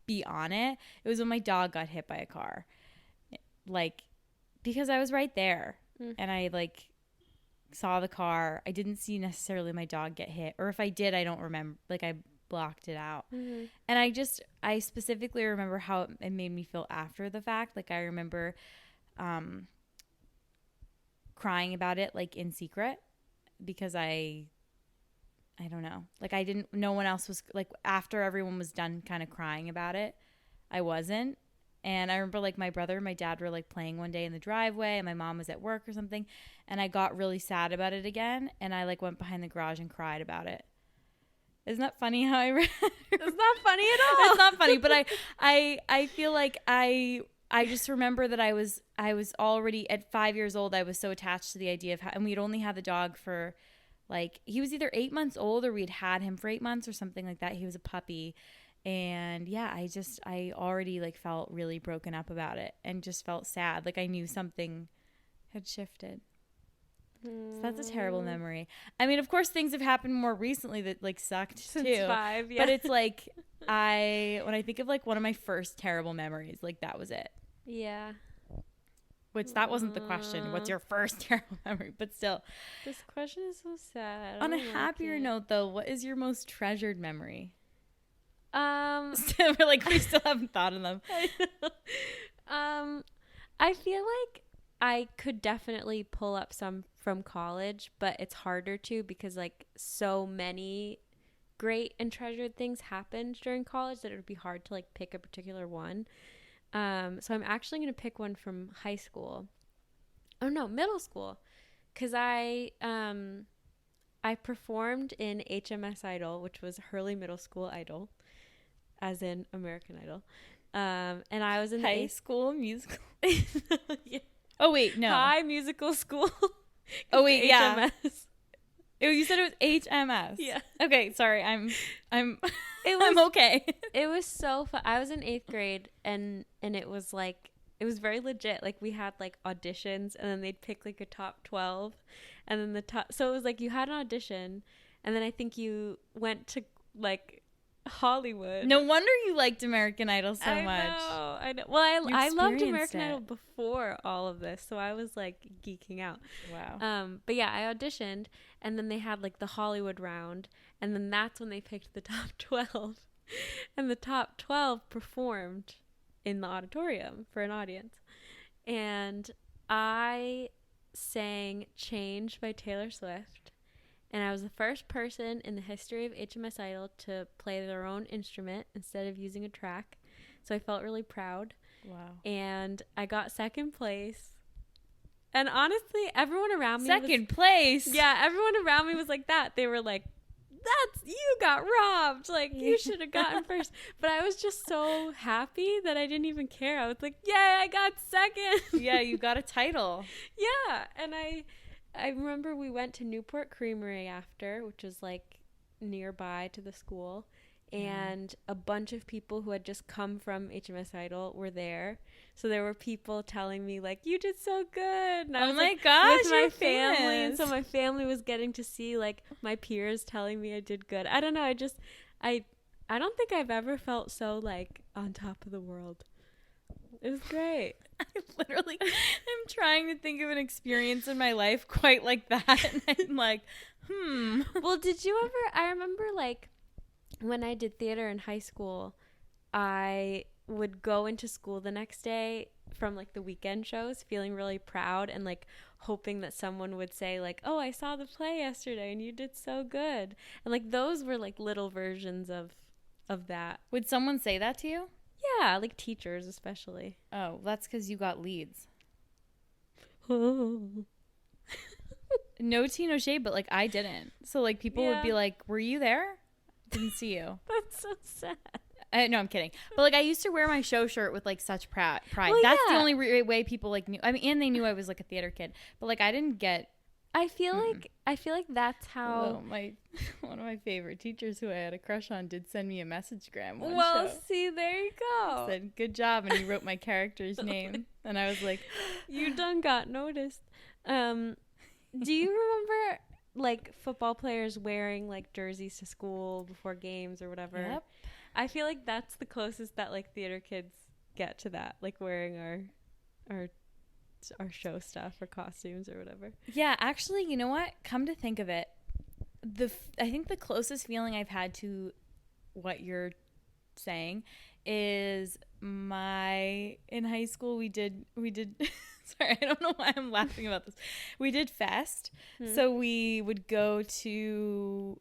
be on it. It was when my dog got hit by a car. Like, because I was right there and I like saw the car. I didn't see necessarily my dog get hit, or if I did, I don't remember, like I blocked it out. And I specifically remember how it made me feel after the fact. Like I remember crying about it like in secret because I don't know, like no one else was, like after everyone was done kind of crying about it, I wasn't. And I remember like my brother and my dad were like playing one day in the driveway and my mom was at work or something, and I got really sad about it again, and I like went behind the garage and cried about it. Isn't that funny how It's not funny at all. It's not funny, but I feel like I just remember that I was already at 5 years old. I was so attached to the idea of and we'd only had the dog for like, he was either 8 months old or we'd had him for 8 months or something like that. He was a puppy. And yeah, I already like felt really broken up about it and just felt sad. Like I knew something had shifted. So that's a terrible memory. I mean, of course, things have happened more recently that like sucked Since too. 5, yeah. But it's like, when I think of like one of my first terrible memories, like that was it. Yeah. Which that wasn't the question. What's your first terrible memory? But still. This question is so sad. On a happier note, though, what is your most treasured memory? We're like, we still haven't thought of them. I feel like I could definitely pull up some from college, but it's harder to because like so many great and treasured things happened during college that it would be hard to like pick a particular one. So I'm actually going to pick one from high school. Oh no, middle school. Cause I performed in HMS Idol, which was Hurley Middle School Idol, as in American Idol. And I was in the high school musical. Yeah. Oh wait, no. High musical school. Oh wait, HMS. yeah. Oh, you said it was HMS. Yeah. Okay, sorry. I'm okay. It was so fun. I was in 8th grade and it was like, it was very legit. Like we had like auditions and then they'd pick like a top 12 and then so it was like you had an audition and then I think you went to like Hollywood. No wonder you liked American Idol so much. I know. Well, I loved American Idol before all of this, so I was like geeking out. Wow. But yeah, I auditioned, and then they had like the Hollywood round, and then that's when they picked the top 12, and the top 12 performed in the auditorium for an audience, and I sang "Change" by Taylor Swift. And I was the first person in the history of HMS Idol to play their own instrument instead of using a track. So I felt really proud. Wow. And I got second place. And honestly, everyone around me Second place? Yeah, everyone around me was like that. They were like, you got robbed. Like, you should have gotten first. But I was just so happy that I didn't even care. I was like, yay, I got second. Yeah, you got a title. Yeah. And I remember we went to Newport Creamery after, which was like nearby to the school, and a bunch of people who had just come from HMS Idol were there. So there were people telling me like, "You did so good." And I was like, gosh, with my family, and so my family was getting to see like my peers telling me I did good. I don't know. I don't think I've ever felt so like on top of the world. It was great. I literally am trying to think of an experience in my life quite like that. And I'm like, Well, did you ever, I remember like when I did theater in high school, I would go into school the next day from like the weekend shows feeling really proud and like hoping that someone would say like, oh, I saw the play yesterday and you did so good. And like those were like little versions of that. Would someone say that to you? Yeah, like teachers especially. Oh, that's because you got leads. No tea, no shade, but like I didn't. So like people would be like, were you there? Didn't see you. That's so sad. No, I'm kidding. But like I used to wear my show shirt with like such pride. Well, that's the only way people like knew. I mean, and they knew I was like a theater kid. But like I didn't get. I feel like that's how one of my favorite teachers who I had a crush on did send me a messagegram. See, there you go. Said good job, and he wrote my character's name, and I was like, you done got noticed. Do you remember like football players wearing like jerseys to school before games or whatever? Yep. I feel like that's the closest that like theater kids get to that, like wearing our show stuff or costumes or whatever. Yeah, actually, you know what? Come to think of it, I think the closest feeling I've had to what you're saying is in high school we did sorry, I don't know why I'm laughing about this. We did fest. So we would go to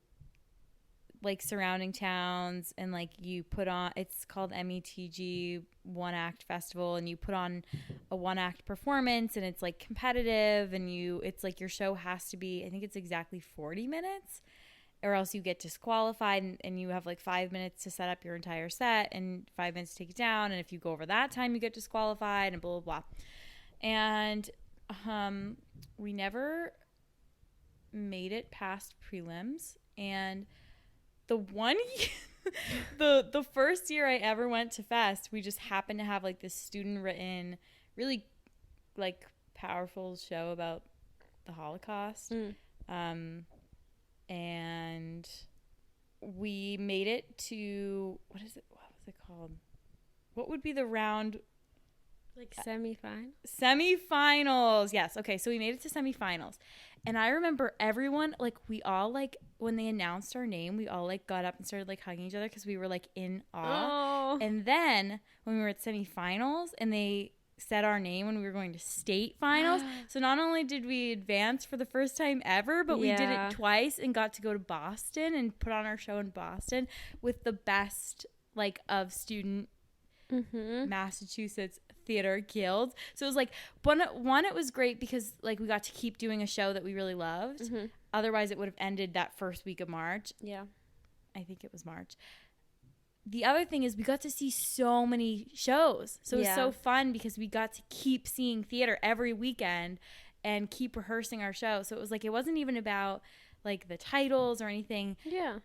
like surrounding towns and like you put on, it's called METG One Act Festival, and you put on a one act performance and it's like competitive and it's like your show has to be, I think it's exactly 40 minutes or else you get disqualified and you have like 5 minutes to set up your entire set and 5 minutes to take it down, and if you go over that time you get disqualified and blah blah blah. And we never made it past prelims, and the one the first year I ever went to fest, we just happened to have like this student written really like powerful show about the Holocaust. And we made it to, what was it called? What would be the round? Like semifinals? Semifinals. Yes. Okay. So we made it to semifinals. And I remember everyone, like, we all, like, when they announced our name, we all, like, got up and started, like, hugging each other because we were, like, in awe. Oh. And then when we were at semifinals and they said our name when we were going to state finals, so not only did we advance for the first time ever, but we did it twice and got to go to Boston and put on our show in Boston with the best, like, of student Massachusetts Theater Guild. So it was like one, it was great because like we got to keep doing a show that we really loved. Otherwise it would have ended that first week of March. I think it was March. The other thing is we got to see so many shows, so it was so fun because we got to keep seeing theater every weekend and keep rehearsing our show. So it was like, it wasn't even about like the titles or anything.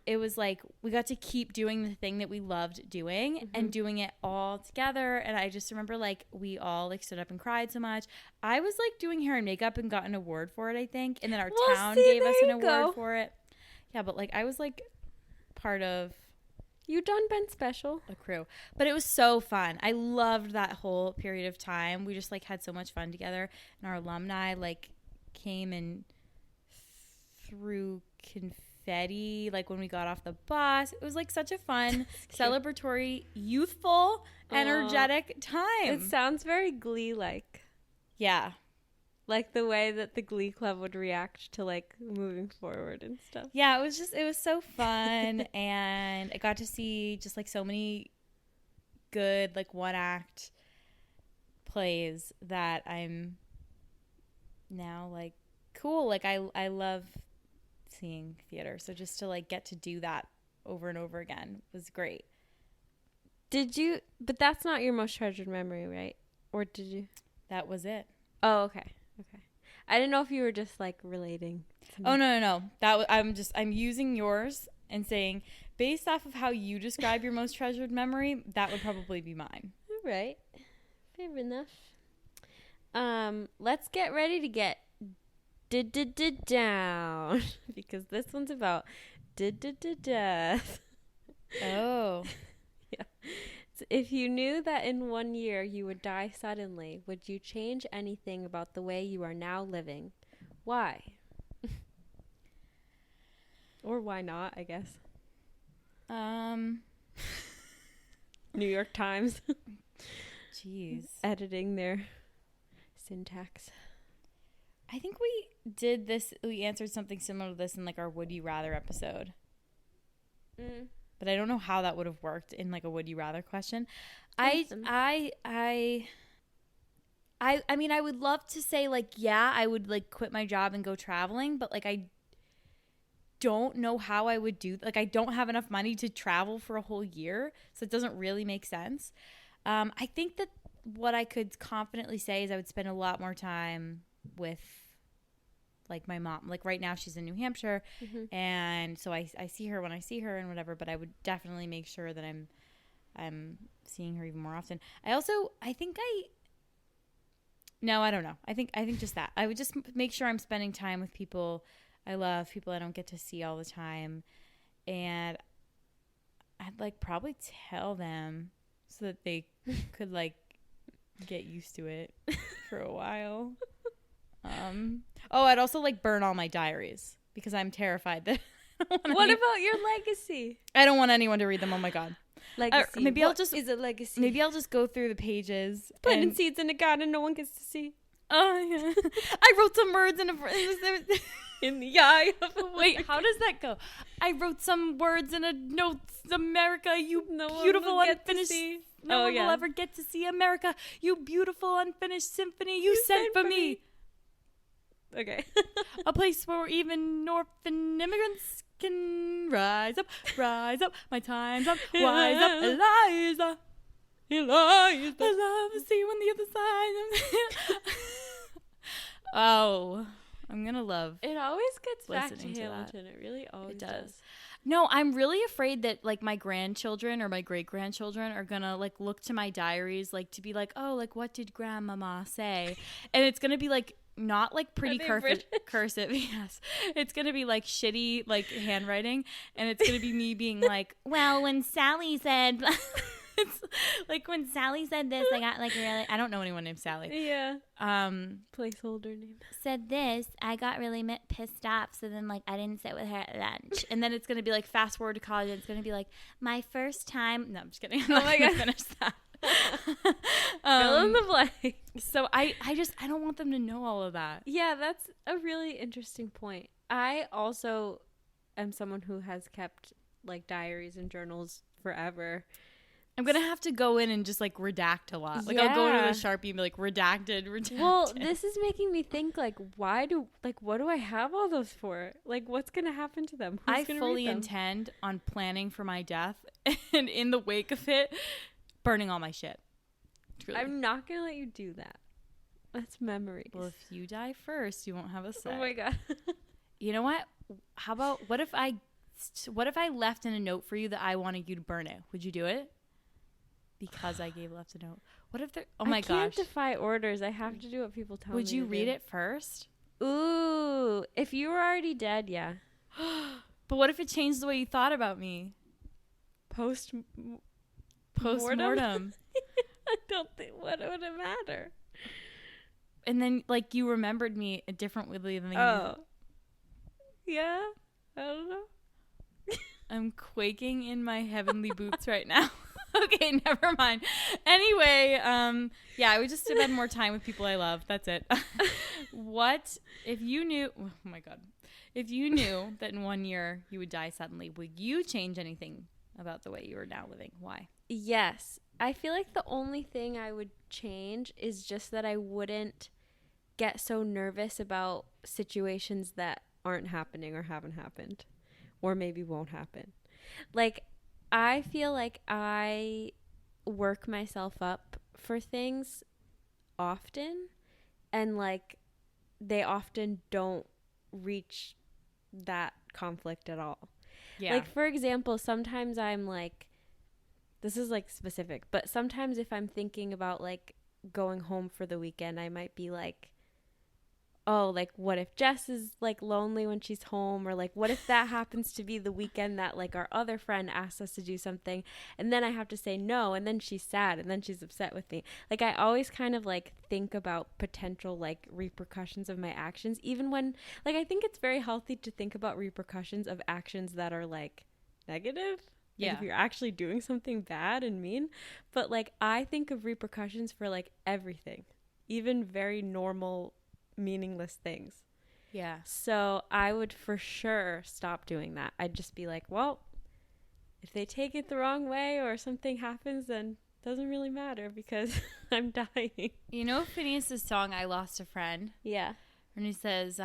It was like we got to keep doing the thing that we loved doing and doing it all together. And I just remember like we all like stood up and cried so much. I was like doing hair and makeup and got an award for it, I think, and then our town gave us an award for it. Yeah, but like I was like part of, you done been special, a crew. But it was so fun. I loved that whole period of time. We just like had so much fun together, and our alumni like came and threw confetti like when we got off the bus. It was like such a fun celebratory, youthful, energetic time. It sounds very Glee like. Yeah, like the way that the Glee Club would react to like moving forward and stuff. Yeah, it was so fun. And I got to see just like so many good like one act plays that I'm now like cool. Like I love seeing theater, so just to like get to do that over and over again was great. But that's not your most treasured memory, right? Or did you? That was it. Oh, okay. I didn't know if you were just like relating to me. Oh no, I'm using yours and saying based off of how you describe your most treasured memory, that would probably be mine. All right, fair enough. Let's get ready to get down because this one's about death. Oh. Yeah. So if you knew that in 1 year you would die suddenly, would you change anything about the way you are now living? Why? Or why not, I guess. New York Times. Jeez. Editing their syntax. I think we answered something similar to this in like our Would You Rather episode. But I don't know how that would have worked in like a Would You Rather question. Awesome. I mean, I would love to say like, yeah, I would like quit my job and go traveling, but like I don't know how I would do. Like I don't have enough money to travel for a whole year, so it doesn't really make sense. I think that what I could confidently say is I would spend a lot more time with like my mom. Like right now she's in New Hampshire, and so I see her when I see her and whatever, but I would definitely make sure that I'm seeing her even more often. I don't know. I think just that. I would just make sure I'm spending time with people I love, people I don't get to see all the time, and I'd like probably tell them so that they could like get used to it for a while. I'd also like burn all my diaries because I'm terrified that What about your legacy? I don't want anyone to read them. Oh my god. Legacy. Maybe I'll just is a legacy. Maybe I'll just go through the pages. Planting seeds in a garden no one gets to see. Oh yeah. I wrote some words in the eye of a Wait, how does that go? I wrote some words in a notes, America, you beautiful unfinished. No one will ever get to see America, you beautiful unfinished symphony you sent for me. Okay. A place where even orphan immigrants can rise up. My time's up. Wise up, Eliza. I love to see you on the other side. Oh, I'm gonna love. It always gets back to to Hamilton. It really always does. No, I'm really afraid that like my grandchildren or my great grandchildren are gonna like look to my diaries like to be like, oh, like what did grandmama say? And it's gonna be like not like pretty British? cursive. Yes. It's going to be like shitty like handwriting, and it's going to be me being like, well, when Sally said it's like when Sally said this, I got like really, I don't know anyone named Sally. Yeah. Placeholder name. Said this, I got really pissed off, so then like I didn't sit with her at lunch. And then it's going to be like fast forward to college, and it's going to be like my first time. No, I'm just kidding. I'm not going to finish that. Fill in the blank. So I don't want them to know all of that. Yeah, that's a really interesting point. I also am someone who has kept like diaries and journals forever. I'm gonna have to go in and just like redact a lot. Like I'll go into the Sharpie and be like redacted. Well, this is making me think like, what do I have all those for? Like, what's gonna happen to them? I fully intend on planning for my death, and in the wake of it, burning all my shit. Truly. I'm not gonna let you do that. That's memories. Well, if you die first, you won't have a say. Oh my god. You know what? How about what if I left in a note for you that I wanted you to burn it? Would you do it? Because I left a note. What if they're... Oh my gosh. I can't defy orders. I have to do what people tell me. Would you read it first? Ooh. If you were already dead, yeah. But what if it changed the way you thought about me? Post-mortem? I don't think... What would it matter? And then, like, you remembered me differently than you... Oh. Yeah? I don't know. I'm quaking in my heavenly boots right now. Okay, never mind. Anyway, yeah, I would just spend more time with people I love. That's it. What if you knew? Oh my god, if you knew that in 1 year you would die suddenly, would you change anything about the way you are now living? Why? Yes, I feel like the only thing I would change is just that I wouldn't get so nervous about situations that aren't happening or haven't happened, or maybe won't happen. Like, I feel like I work myself up for things often, and like they often don't reach that conflict at all. Yeah. Like, for example, sometimes I'm like, this is like specific, but sometimes if I'm thinking about like going home for the weekend, I might be like, oh, like, what if Jess is, like, lonely when she's home? Or, like, what if that happens to be the weekend that, like, our other friend asks us to do something, and then I have to say no, and then she's sad, and then she's upset with me. Like, I always kind of, like, think about potential, like, repercussions of my actions, even when, like, I think it's very healthy to think about repercussions of actions that are, like, negative. Yeah. Like, if you're actually doing something bad and mean. But, like, I think of repercussions for, like, everything. Even very normal, meaningless things. Yeah. So I would for sure stop doing that. I'd just be like, well, if they take it the wrong way or something happens, then it doesn't really matter because I'm dying. You know Phineas's song, I Lost a Friend? Yeah. And he says,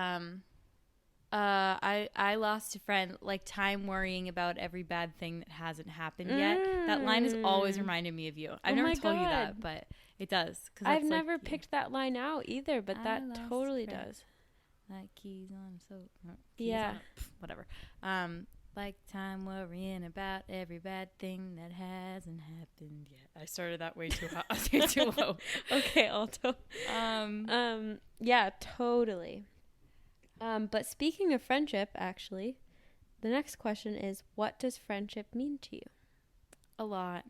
I lost a friend, like time worrying about every bad thing that hasn't happened yet. That line has always reminded me of you. I've never told you that, but it does. I've never picked that line out either, but that totally does. Like keys on, so yeah, on, whatever. Like time worrying about every bad thing that hasn't happened yet. I started that way too high, too low. Okay, alto. Yeah, totally. But speaking of friendship, actually, the next question is, what does friendship mean to you? A lot.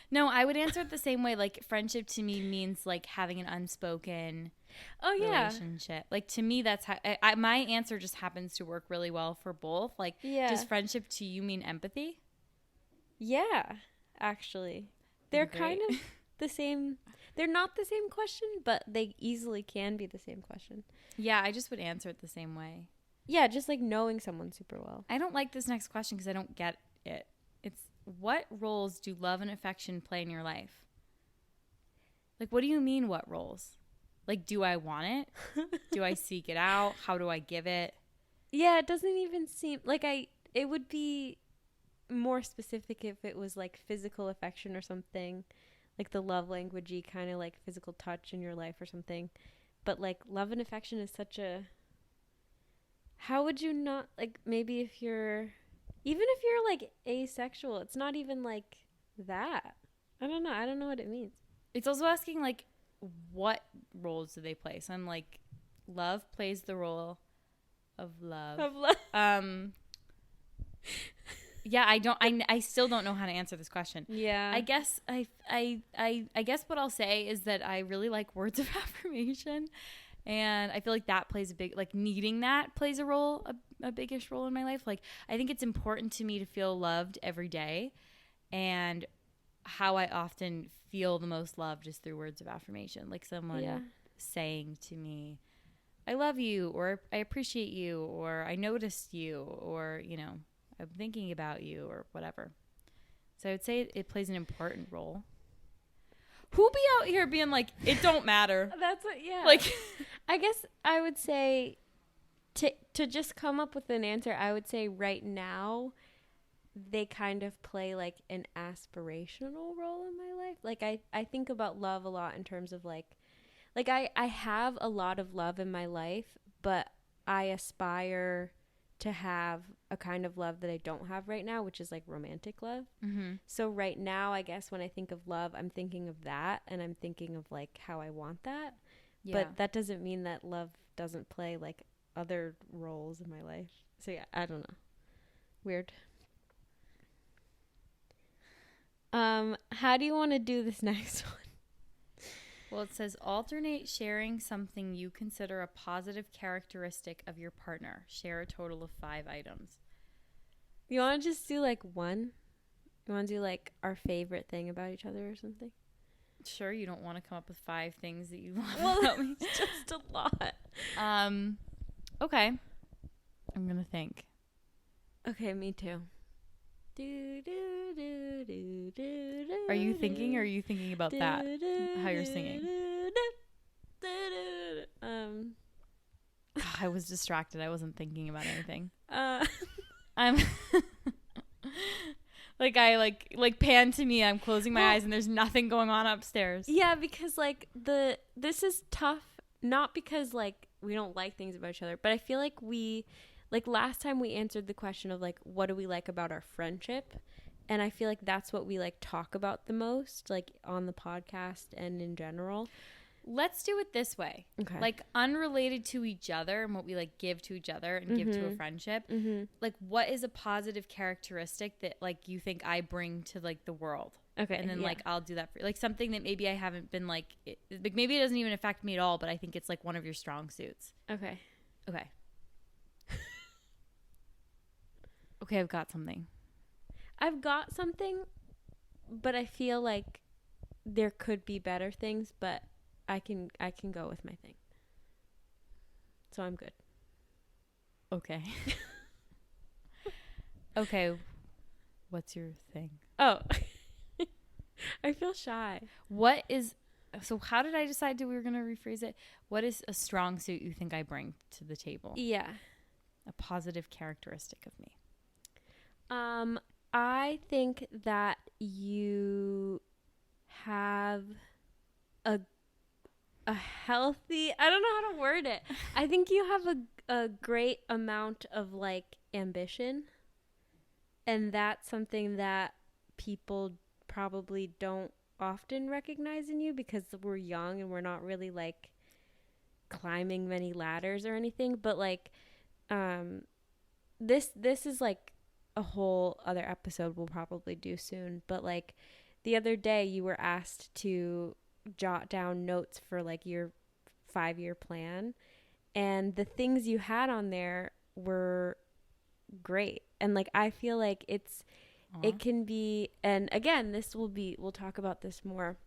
No, I would answer it the same way. Like, friendship to me means like having an unspoken relationship. Like, to me, that's how my answer just happens to work really well for both. Like, does friendship to you mean empathy? Yeah, actually. They're kind of the same. They're not the same question, but they easily can be the same question. Yeah, I just would answer it the same way. Yeah, just like knowing someone super well. I don't like this next question because I don't get it. It's, what roles do love and affection play in your life? Like, what do you mean, what roles? Like, do I want it? Do I seek it out? How do I give it? Yeah, it doesn't even seem like it would be more specific if it was like physical affection or something. Like the love languagey kind of like physical touch in your life or something. But like love and affection is such a, how would you not, like, maybe if you're, even if you're like asexual, it's not even like that. I don't know what it means. It's also asking like, what roles do they play? So I'm like, love plays the role of love. Yeah, I still don't know how to answer this question. Yeah. I guess I guess what I'll say is that I really like words of affirmation, and I feel like that plays a big, like, needing that plays a role, a biggish role in my life. Like, I think it's important to me to feel loved every day, and how I often feel the most loved is through words of affirmation, like someone saying to me, I love you, or I appreciate you, or I noticed you, or, you know, I'm thinking about you, or whatever. So I would say it plays an important role. Who be out here being like, it don't matter? That's what, Like, I guess I would say to just come up with an answer, I would say right now they kind of play like an aspirational role in my life. Like I think about love a lot in terms of like I have a lot of love in my life, but I aspire to have a kind of love that I don't have right now, which is like romantic love. mm-hmm. So right now, I guess when I think of love, I'm thinking of that, and I'm thinking of like how I want that. Yeah. But that doesn't mean that love doesn't play like other roles in my life. So yeah, I don't know. Weird. How do you want to do this next one? Well, it says alternate sharing something you consider a positive characteristic of your partner. Share a total of 5 items. You want to just do like one? You want to do like our favorite thing about each other or something? Sure, you don't want to come up with 5 things that you love about me. It's just a lot. Okay. I'm going to think. Okay, me too. Are you thinking, or are you thinking about that? How you're singing? I was distracted. I wasn't thinking about anything. I'm like, I like pan to me. I'm closing my eyes and there's nothing going on upstairs. Yeah, because like this is tough, not because like we don't like things about each other, but I feel like like last time we answered the question of like, what do we like about our friendship? And I feel like that's what we like talk about the most, like on the podcast and in general. Let's do it this way. Okay. Like, unrelated to each other and what we like give to each other and give to a friendship. Mm-hmm. Like, what is a positive characteristic that like you think I bring to like the world? Okay. And then like I'll do that for like something that maybe I haven't been like maybe it doesn't even affect me at all, but I think it's like one of your strong suits. Okay. Okay. Okay, I've got something. But I feel like there could be better things, but I can go with my thing. So I'm good. Okay. Okay. What's your thing? Oh. I feel shy. So how did I decide we were going to rephrase it? What is a strong suit you think I bring to the table? Yeah. A positive characteristic of me. I think that you have a healthy, I don't know how to word it. I think you have a great amount of like ambition, and that's something that people probably don't often recognize in you because we're young and we're not really like climbing many ladders or anything, but like this is like a whole other episode we'll probably do soon, but like the other day you were asked to jot down notes for like your 5-year plan, and the things you had on there were great. And like I feel like it can be, and again we'll talk about this more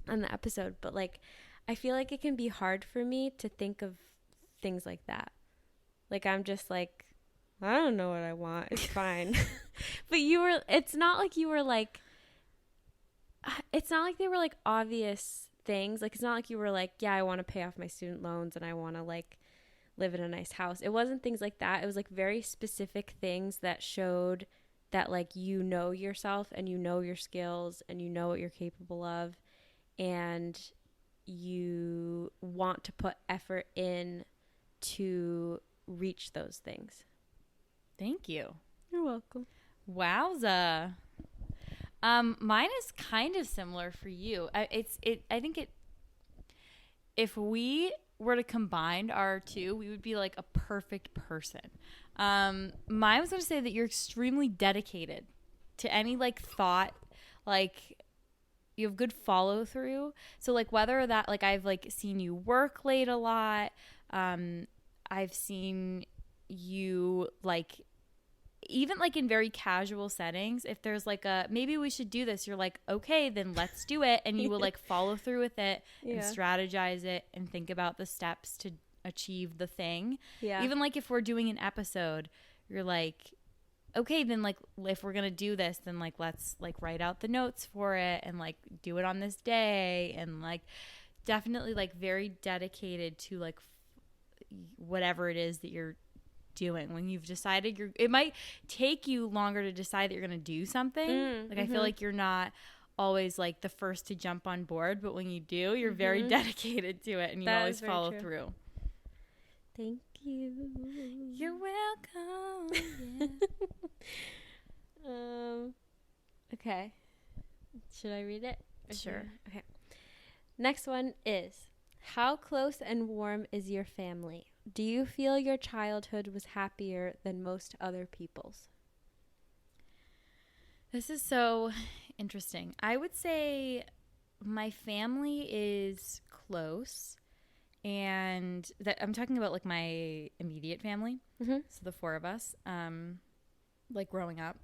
on the episode, but like I feel like it can be hard for me to think of things like that. Like I'm just like, I don't know what I want. It's fine. But it's not like they were like obvious things. Like, it's not like you were like, yeah, I want to pay off my student loans and I want to like live in a nice house. It wasn't things like that. It was like very specific things that showed that like, you know yourself and you know your skills and you know what you're capable of, and you want to put effort in to reach those things. Thank you. You're welcome. Wowza. Mine is kind of similar for you. I think if we were to combine our two, we would be like a perfect person. Mine was going to say that you're extremely dedicated to any like thought, like you have good follow through. So like whether that like I've like seen you work late a lot, I've seen you like even like in very casual settings, if there's like a maybe we should do this, you're like, okay, then let's do it, and you will like follow through with it and strategize it and think about the steps to achieve the thing. Yeah. Even like if we're doing an episode, you're like, okay, then like if we're gonna do this, then like let's like write out the notes for it and like do it on this day, and like definitely like very dedicated to like whatever it is that you're doing. When you've decided it might take you longer to decide that you're gonna do something. I feel like you're not always like the first to jump on board, but when you do, you're very dedicated to it, and you always follow through. Thank you. You're welcome. Okay. Should I read it? Sure. Okay. Next one is, how close and warm is your family? Do you feel your childhood was happier than most other people's? This is so interesting. I would say my family is close, and that I'm talking about like my immediate family. So the four of us, like growing up.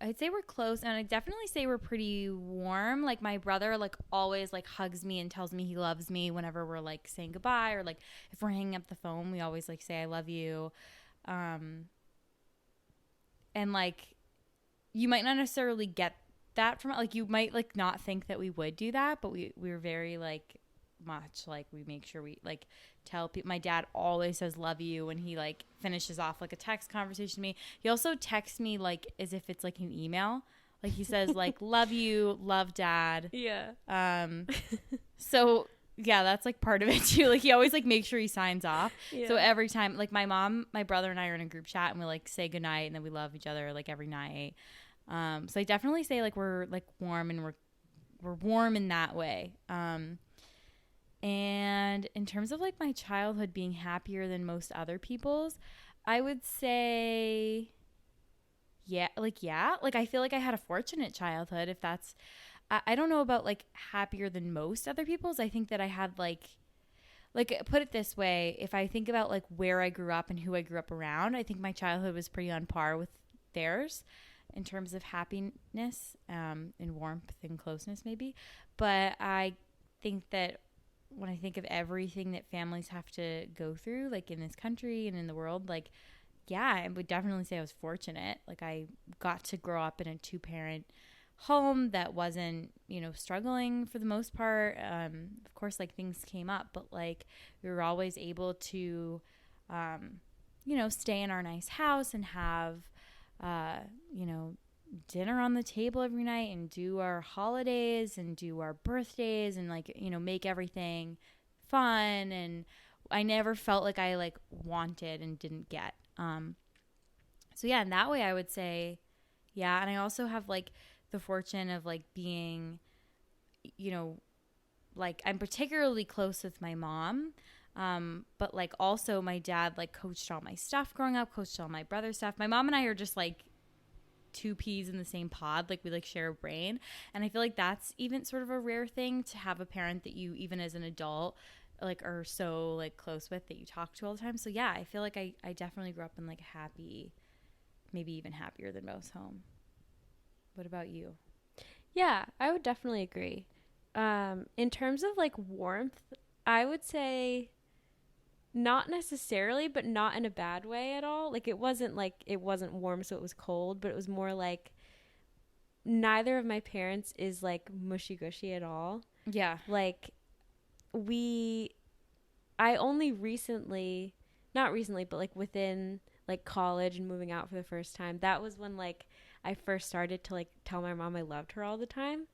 I'd say we're close, and I'd definitely say we're pretty warm. Like my brother like always like hugs me and tells me he loves me whenever we're like saying goodbye, or like if we're hanging up the phone, we always like say I love you. And like you might not necessarily get that from it. Like you might like not think that we would do that, but we're very like much like we make sure we like tell people. My dad always says love you when he like finishes off like a text conversation to me. He also texts me like as if it's like an email. Like he says like love you, love dad. Yeah. So yeah, that's like part of it too. Like he always like makes sure he signs off. Yeah. So every time like my mom, my brother and I are in a group chat, and we like say goodnight, and then we love each other like every night. So I definitely say like we're like warm, and we're warm in that way. And in terms of like my childhood being happier than most other people's, I would say, yeah, like I feel like I had a fortunate childhood. If that's, I don't know about like happier than most other people's. I think that I had like put it this way, if I think about like where I grew up and who I grew up around, I think my childhood was pretty on par with theirs in terms of happiness, and warmth and closeness maybe. But I think that when I think of everything that families have to go through, like in this country and in the world, like, yeah, I would definitely say I was fortunate. Like I got to grow up in a 2-parent home that wasn't, struggling for the most part. Of course, like things came up, but like we were always able to, stay in our nice house and have, dinner on the table every night, and do our holidays and do our birthdays, and like make everything fun. And I never felt like I like wanted and didn't get. So yeah, in that way I would say yeah. And I also have like the fortune of like being, like I'm particularly close with my mom, but like also my dad like coached all my stuff growing up, coached all my brother's stuff. My mom and I are just like two peas in the same pod. Like we like share a brain, and I feel like that's even sort of a rare thing to have, a parent that you even as an adult like are so like close with, that you talk to all the time. So yeah, I feel like I definitely grew up in like a happy, maybe even happier than most home. What about you? Yeah, I would definitely agree. In terms of like warmth, I would say not necessarily, but not in a bad way at all. Like it wasn't warm, so it was cold, but it was more like neither of my parents is like mushy gushy at all. Yeah. Like I only recently, not recently, but like within like college and moving out for the first time, that was when like I first started to like tell my mom I loved her all the time.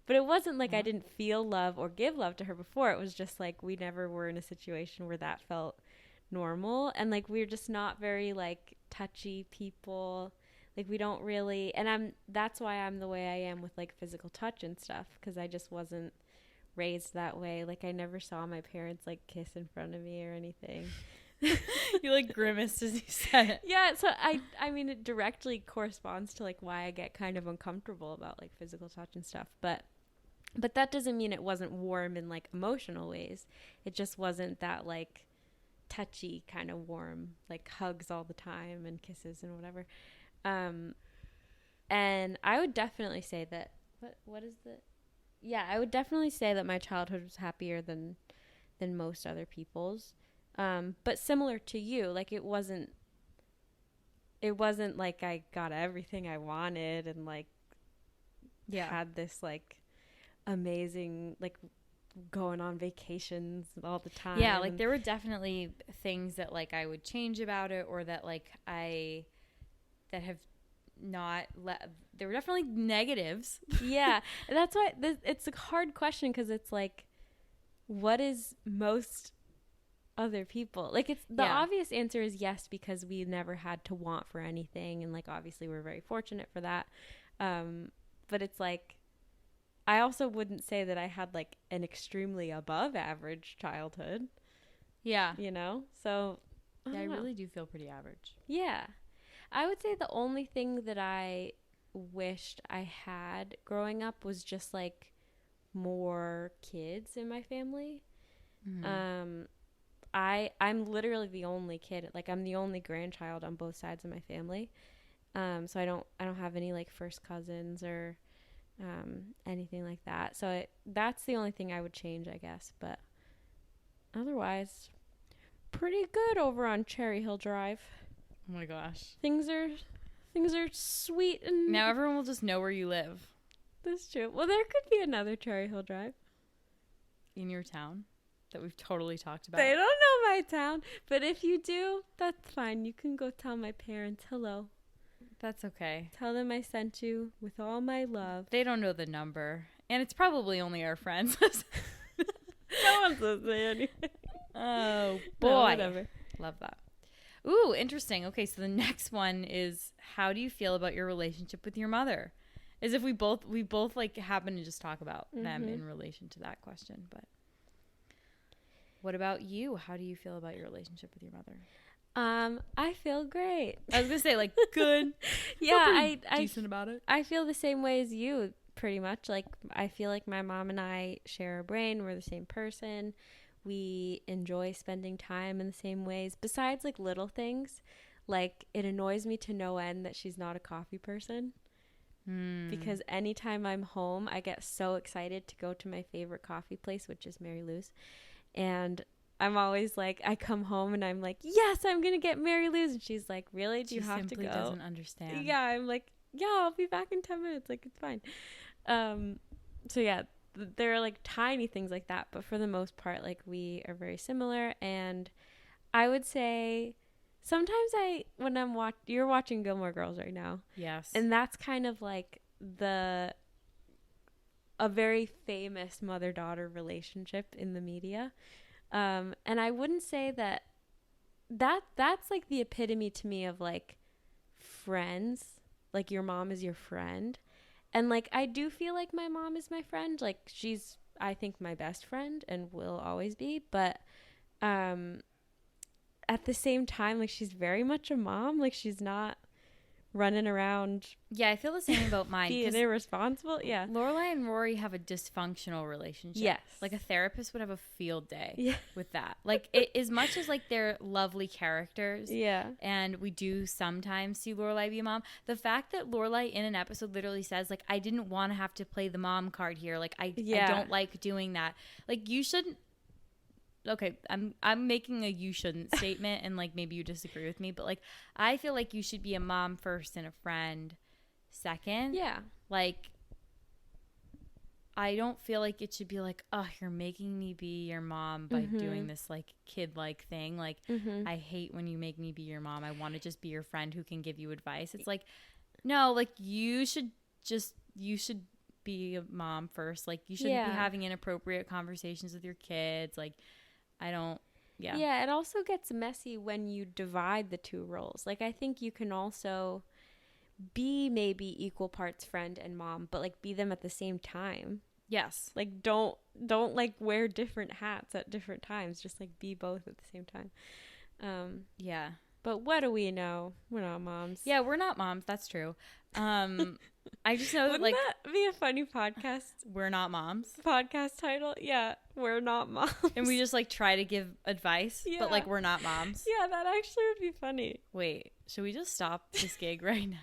But it wasn't like I didn't feel love or give love to her before. It was just like we never were in a situation where that felt normal. And like we're just not very like touchy people. Like we don't really, and that's why I'm the way I am with like physical touch and stuff, because I just wasn't raised that way. Like, I never saw my parents like kiss in front of me or anything. You like grimaced as you said it. Yeah, so I mean, it directly corresponds to like why I get kind of uncomfortable about like physical touch and stuff. But that doesn't mean it wasn't warm in like emotional ways. It just wasn't that like touchy kind of warm, like hugs all the time and kisses and whatever. And I would definitely say that what is the yeah, I would definitely say that my childhood was happier than most other people's. But similar to you, like it wasn't like I got everything I wanted and like had this like amazing like going on vacations all the time. Yeah, like there were definitely things that like I would change about it, or that like that have not there were definitely negatives. Yeah, that's why it's a hard question, because it's like, what is most other people? Like, it's the obvious answer is yes, because we never had to want for anything, and like obviously we're very fortunate for that. But it's like, I also wouldn't say that I had like an extremely above average childhood. Yeah, you know, so I really do feel pretty average. Yeah, I would say the only thing that I wished I had growing up was just like more kids in my family. Mm-hmm. I'm literally the only kid. Like, I'm the only grandchild on both sides of my family. So I don't have any like first cousins or anything like that. So that's the only thing I would change, I guess. But otherwise, pretty good over on Cherry Hill Drive. Oh my gosh. Things are sweet, and now everyone will just know where you live. That's true. Well, there could be another Cherry Hill Drive in your town that we've totally talked about. They don't know my town, but if you do, that's fine. You can go tell my parents hello. That's okay. Tell them I sent you with all my love. They don't know the number, and it's probably only our friends. No one's listening anyway. Oh boy, no, whatever. Love that. Ooh, interesting. Okay, so the next one is, how do you feel about your relationship with your mother? As if we both like happen to just talk about them in relation to that question. But what about you? How do you feel about your relationship with your mother? I feel great. I was gonna say like good. Yeah, I decent about it. I feel the same way as you, pretty much. Like, I feel like my mom and I share a brain. We're the same person. We enjoy spending time in the same ways. Besides like little things, like it annoys me to no end that she's not a coffee person. Because anytime I'm home, I get so excited to go to my favorite coffee place, which is Mary Lou's. And I'm always like, I come home and I'm like, yes, I'm going to get Mary Lou's. And she's like, really? Do you have to go? She simply doesn't understand. Yeah, I'm like, yeah, I'll be back in 10 minutes. Like, it's fine. So yeah, there are like tiny things like that. But for the most part, like, we are very similar. And I would say sometimes you're watching Gilmore Girls right now. Yes. And that's kind of like a very famous mother-daughter relationship in the media. And I wouldn't say that's like the epitome to me of like friends, like your mom is your friend. And like, I do feel like my mom is my friend. Like, she's, I think, my best friend and will always be. But, at the same time, like, she's very much a mom. Like, she's not running around. Yeah, I feel the same about mine. Being irresponsible. Yeah. Lorelai and Rory have a dysfunctional relationship. Yes. Like, a therapist would have a field day with that. Like, as much as like they're lovely characters. Yeah. And we do sometimes see Lorelai be a mom. The fact that Lorelai in an episode literally says, like, I didn't want to have to play the mom card here. Like, I don't like doing that. Like, you shouldn't. Okay, I'm making a you shouldn't statement, and like maybe you disagree with me, but like I feel like you should be a mom first and a friend second. Yeah. Like, I don't feel like it should be like, oh, you're making me be your mom by doing this like kid-like thing. Like, I hate when you make me be your mom. I want to just be your friend who can give you advice. It's like, no, like you should be a mom first. Like, you shouldn't be having inappropriate conversations with your kids. Like, Yeah, it also gets messy when you divide the two roles. Like, I think you can also be maybe equal parts friend and mom, but like be them at the same time. Yes. Like, don't like wear different hats at different times. Just like be both at the same time. Yeah. But what do we know? We're not moms. Yeah, we're not moms. That's true. I just know Wouldn't like that be a funny podcast? We're not moms. Podcast title? Yeah, we're not moms. And we just like try to give advice, but like we're not moms. Yeah, that actually would be funny. Wait, should we just stop this gig right now?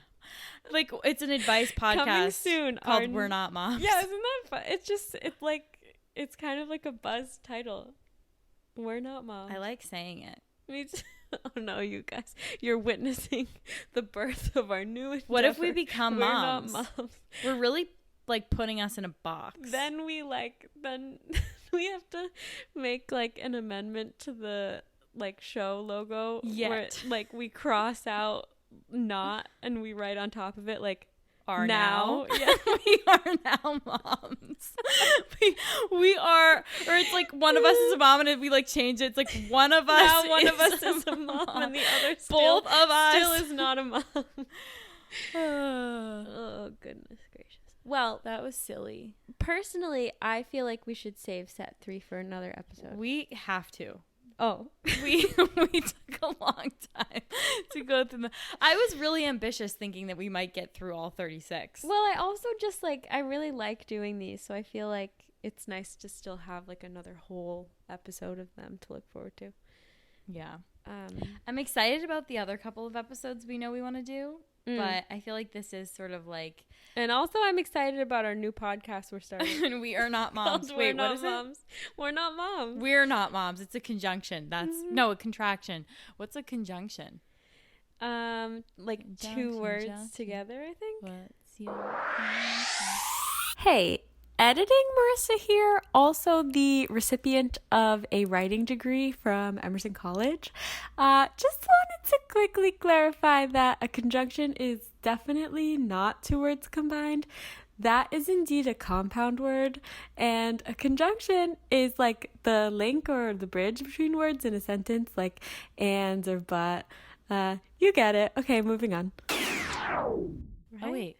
Like, it's an advice podcast coming soon called We're Not Moms. Yeah, isn't that fun? It's kind of like a buzz title. We're not moms. I like saying it. Me too. Oh no, you guys, you're witnessing the birth of our new endeavor. What if we become moms? We're not moms. We're really like putting us in a box. Then we have to make like an amendment to the like show logo. Where like we cross out not and we write on top of it like are now. Yeah. We are now moms. we are, or it's like one of us is a mom, and if we like change it, it's like one of us now one is of us is a mom and the other both of us still is not a mom. Oh goodness gracious. Well, that was silly. Personally, I feel like we should save set 3 for another episode. We have to. Oh, we took a long time to go through them. I was really ambitious thinking that we might get through all 36. Well, I also just like, I really like doing these, so I feel like it's nice to still have like another whole episode of them to look forward to. Yeah. I'm excited about the other couple of episodes we know we want to do, but I feel like this is sort of like... And also I'm excited about our new podcast we're starting. We are not moms. Wait, what is moms. It? We're not moms. We're not moms. It's a conjunction. That's no, a contraction. What's a conjunction? Like two words together, I think. What's your conjunction? Hey, editing Marissa here, also the recipient of a writing degree from Emerson College. Just wanted to quickly clarify that a conjunction is definitely not 2 words combined. That is indeed a compound word, and a conjunction is like the link or the bridge between words in a sentence, like and or but. You get it. Okay, moving on. Right? Oh, wait.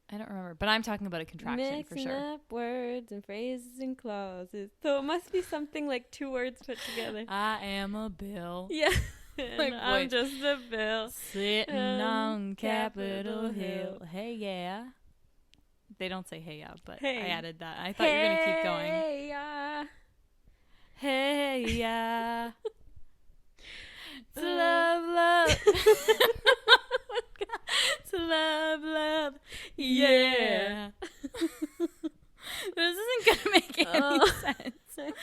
I don't remember, but I'm talking about a contraction for sure. Mixing up words and phrases and clauses. So it must be something like 2 words put together. I am a bill. Yeah. Like, I'm just a bill. Sitting on Capitol Hill. Hey, yeah. They don't say hey, yeah, but hey. I added that. I thought you were going to keep going. Hey, yeah. Hey, yeah. To love. To love, yeah. This isn't gonna make any sense.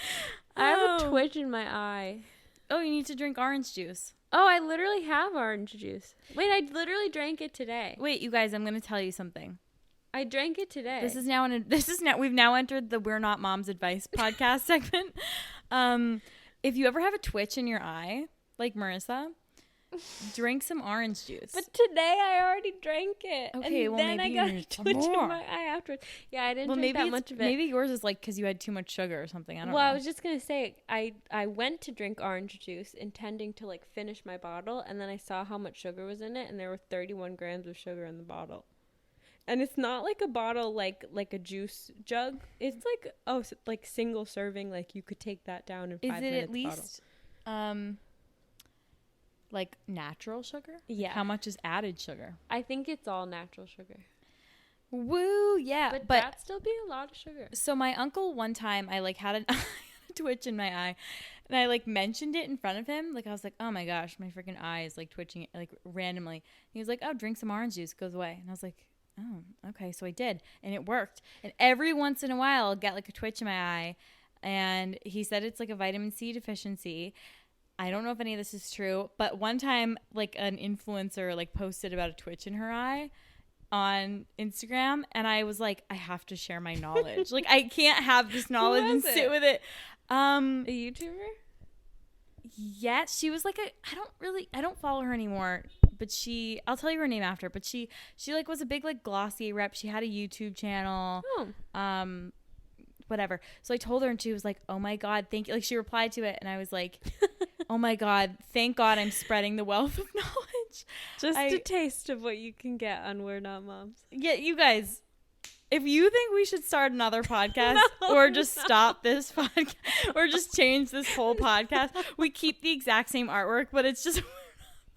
I have a twitch in my eye. Oh, you need to drink orange juice. Oh, I literally have orange juice. Wait, I literally drank it today. Wait, you guys, I'm gonna tell you something. I drank it today. We've now entered the We're Not Moms Advice podcast segment. If you ever have a twitch in your eye, like Marissa, drink some orange juice. But today I already drank it. Okay, and well then maybe I got you a need some twitch more. in my eye afterwards. Yeah, I didn't drink that much of it. Maybe yours is like because you had too much sugar or something. I don't know. Well, I was just going to say, I went to drink orange juice intending to like finish my bottle, and then I saw how much sugar was in it, and there were 31 grams of sugar in the bottle. And it's not like a bottle like a juice jug. It's like, like single serving, like you could take that down in 5 minutes. Is it at least like natural sugar? Yeah. How much is added sugar? I think it's all natural sugar. Woo, yeah. But that'd still be a lot of sugar. So my uncle one time, I like had a twitch in my eye, and I like mentioned it in front of him. Like I was like, oh my gosh, my freaking eye is like twitching like randomly. And he was like, oh, drink some orange juice, it goes away. And I was like, oh, okay. So I did, and it worked. And every once in a while, I'll get like a twitch in my eye, and he said it's like a vitamin C deficiency. I don't know if any of this is true, but one time, like, an influencer, like, posted about a twitch in her eye on Instagram, and I was like, I have to share my knowledge. Like, I can't have this knowledge and sit with it. A YouTuber? Yeah, she was like I don't follow her anymore, but I'll tell you her name after, but she like, was a big, like, Glossier rep. She had a YouTube channel. Oh. Whatever. So I told her, and she was like, oh my God, thank you. Like, she replied to it, and I was like, oh my God, thank God I'm spreading the wealth of knowledge. Just a taste of what you can get on We're Not Moms. Yeah, you guys, If you think we should start another podcast or just stop this podcast or just change this whole podcast, we keep the exact same artwork, but it's just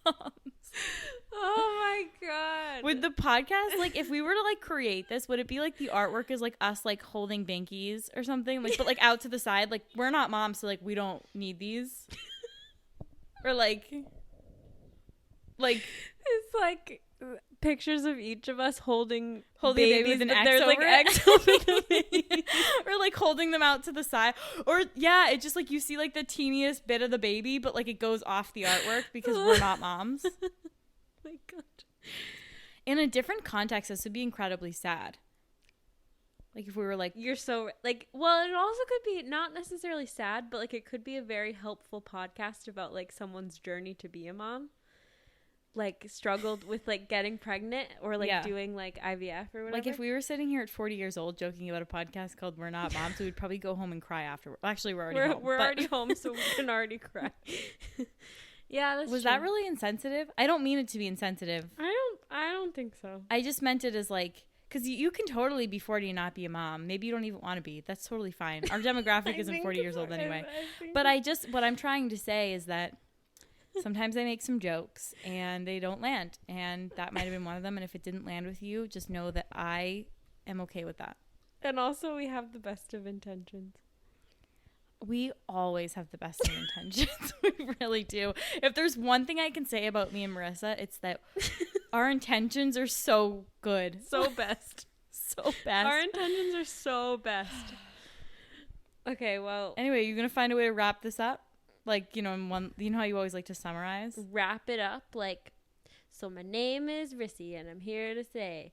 moms. Oh my god. With the podcast, like if we were to like create this, would it be like the artwork is like us like holding binkies or something? Like but like out to the side, like we're not moms, so like we don't need these. Or like it's like pictures of each of us holding babies with an X there's over like it. X over the baby. Or like holding them out to the side. Or yeah, it just like you see like the teeniest bit of the baby, but like it goes off the artwork because we're not moms. Oh my god. In a different context, this would be incredibly sad. Like if we were like, You're so like, well, it also could be not necessarily sad, but like it could be a very helpful podcast about like someone's journey to be a mom. Like struggled with like getting pregnant or like doing like IVF or whatever. Like if we were sitting here at 40 years old joking about a podcast called We're Not Moms, we would probably go home and cry afterward. Actually, we're already home. We're already home, so we can already cry. Yeah, that's Was true. that really insensitive? I don't mean it to be insensitive. I don't think so. I just meant it as like, because you can totally be 40 and not be a mom. Maybe you don't even want to be. That's totally fine. Our demographic isn't 40 years old anyway. But what I'm trying to say is that sometimes I make some jokes and they don't land. And that might have been one of them. And if it didn't land with you, just know that I am okay with that. And also we have the best of intentions. We always have the best of intentions. We really do. If there's one thing I can say about me and Marissa, it's that our intentions are so good. So best. So best. Our intentions are so best. Okay, well. Anyway, you're going to find a way to wrap this up? Like, you know, in one, you know how you always like to summarize? Wrap it up like, so my name is Rissy and I'm here to say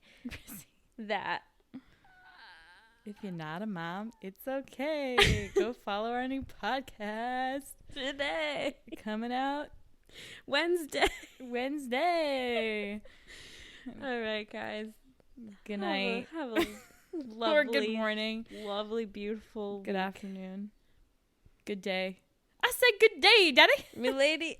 that. If you're not a mom, it's okay. Go follow our new podcast Today. Coming out Wednesday. All right, guys. Good night. Have a lovely, or good morning. Lovely, beautiful. Good afternoon. Good day. I said good day, Daddy. Me lady.